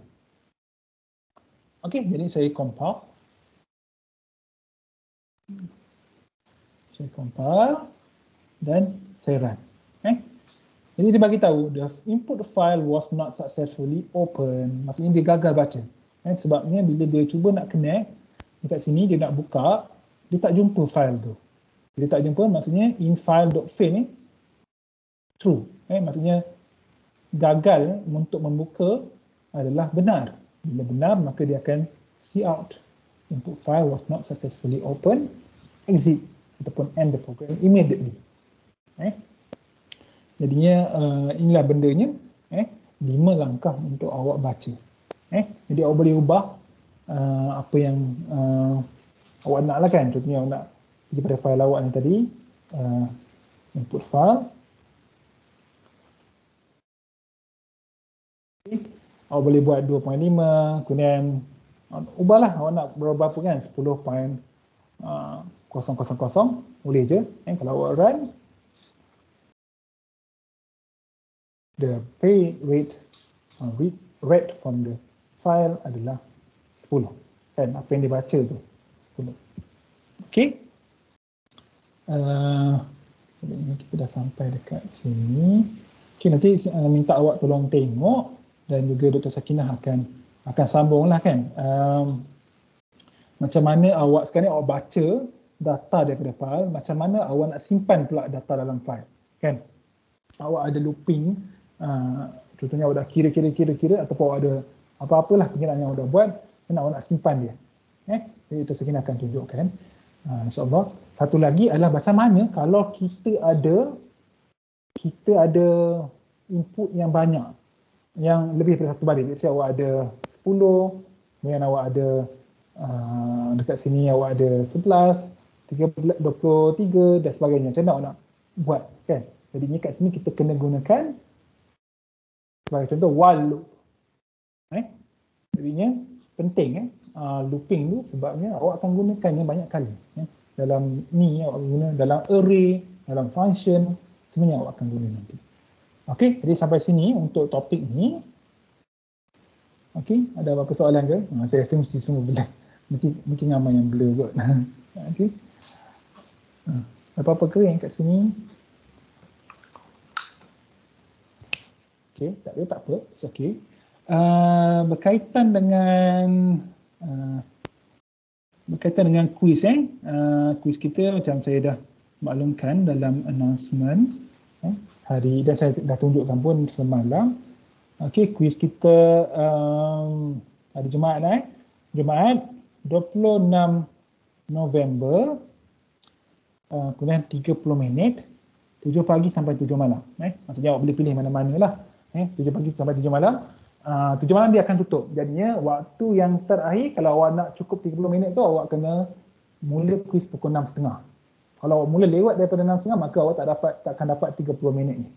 Okey, jadi saya compile. Saya compile dan saya run. Jadi dia bagi tahu the input file was not successfully open. Maksudnya dia gagal baca. Sebabnya bila dia cuba nak connect dekat sini, dia nak buka, dia tak jumpa file tu. Dia tak jumpa, maksudnya in file.fail ni true. Maksudnya gagal untuk membuka adalah benar. Bila benar, maka dia akan cout. input file was not successfully opened, exit ataupun end the program immediately. Jadinya inilah bendanya, 5 langkah untuk awak baca. Jadi awak boleh ubah apa yang awak nak lah kan. Contohnya awak nak pergi pada file awak ni tadi, input file. Awak boleh buat 2.5, kemudian ubahlah awak nak berapa kan, 10.000, boleh je. Kalau awak run, the pay rate read from the file adalah 10. Kan, apa yang dibaca tu 10. Okey. Kita dah sampai dekat sini. Okey, nanti minta awak tolong tengok dan juga Dr. Sakinah akan sambunglah kan. Macam mana awak sekarang awak baca data daripada file, macam mana awak nak simpan pula data dalam file. Kan? Awak ada looping, contohnya awak dah kira ataupun awak ada apa-apalah pengiran yang awak dah buat, dan awak nak simpan dia. Jadi Dr. Sakinah akan tunjukkan. InsyaAllah. Satu lagi adalah macam mana kalau kita ada input yang banyak, yang lebih daripada satu baris. Jadi awak ada 10, kemudian awak ada dekat sini awak ada 11, 23 dan sebagainya. Macam mana awak nak buat kan? Jadi kat sini kita kena gunakan sebagai contoh while loop. Jadinya penting looping tu sebabnya awak akan gunakannya banyak kali. Dalam ni awak guna, dalam array, dalam function, semuanya awak akan guna nanti. Okey, jadi sampai sini untuk topik ni. Okey, ada apa-apa soalan ke? Saya rasa mesti semua belah. Mungkin ramai yang blur kot. Okey. Apa-apa ke yang kat sini? Okey, tak apa. It's okay. Berkaitan dengan kuis kuis kita macam saya dah maklumkan dalam announcement hari, dan saya dah tunjukkan pun semalam. Okey, kuis kita hari Jumaat Jumaat 26 November, kemudian 30 minit, 7 pagi sampai 7 malam. Maksudnya awak boleh pilih mana-mana lah. 7 pagi sampai 7 malam. 7 malam dia akan tutup. Jadinya waktu yang terakhir, kalau awak nak cukup 30 minit tu, awak kena mula kuis pukul 6.30. Kalau awak mula lewat daripada 6.30, maka awak takkan dapat 30 minit ni.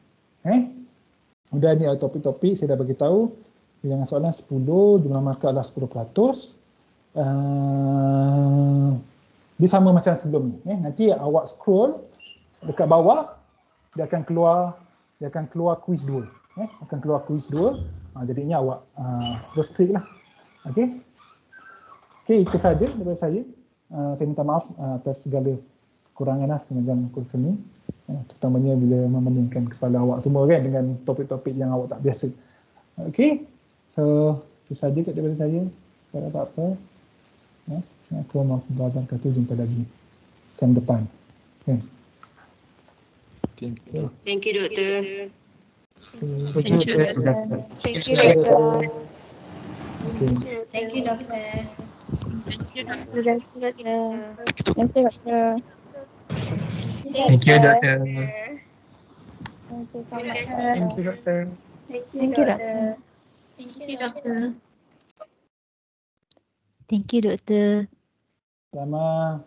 Kemudian ni ada topik-topik, saya dah bagi tahu. Bilangan soalan 10, jumlah markah adalah 10%. Dia sama macam sebelum ni. Nanti awak scroll dekat bawah, dia akan keluar kuis 2. Akan keluar kuis 2. Jadinya awak terus klik lah. Okey, itu saja daripada saya. Saya minta maaf atas segala kekurangan sepanjang kursus ni, terutamanya bila memeningkan kepala awak semua kan dengan topik-topik yang awak tak biasa. Okey, so itu saja daripada saya. Tak ada apa-apa. Assalamualaikum warahmatullahi wabarakatuh. Jumpa lagi tahun depan. Thank you, Doktor. Thank you, Doktor. Thank you, Doktor. Thank you, Doktor. Thank you, Doktor. Thank you, Doktor. Thank you, Doktor. Thank you, Doktor. Thank you, Doktor. Thank you, Doktor. Sama.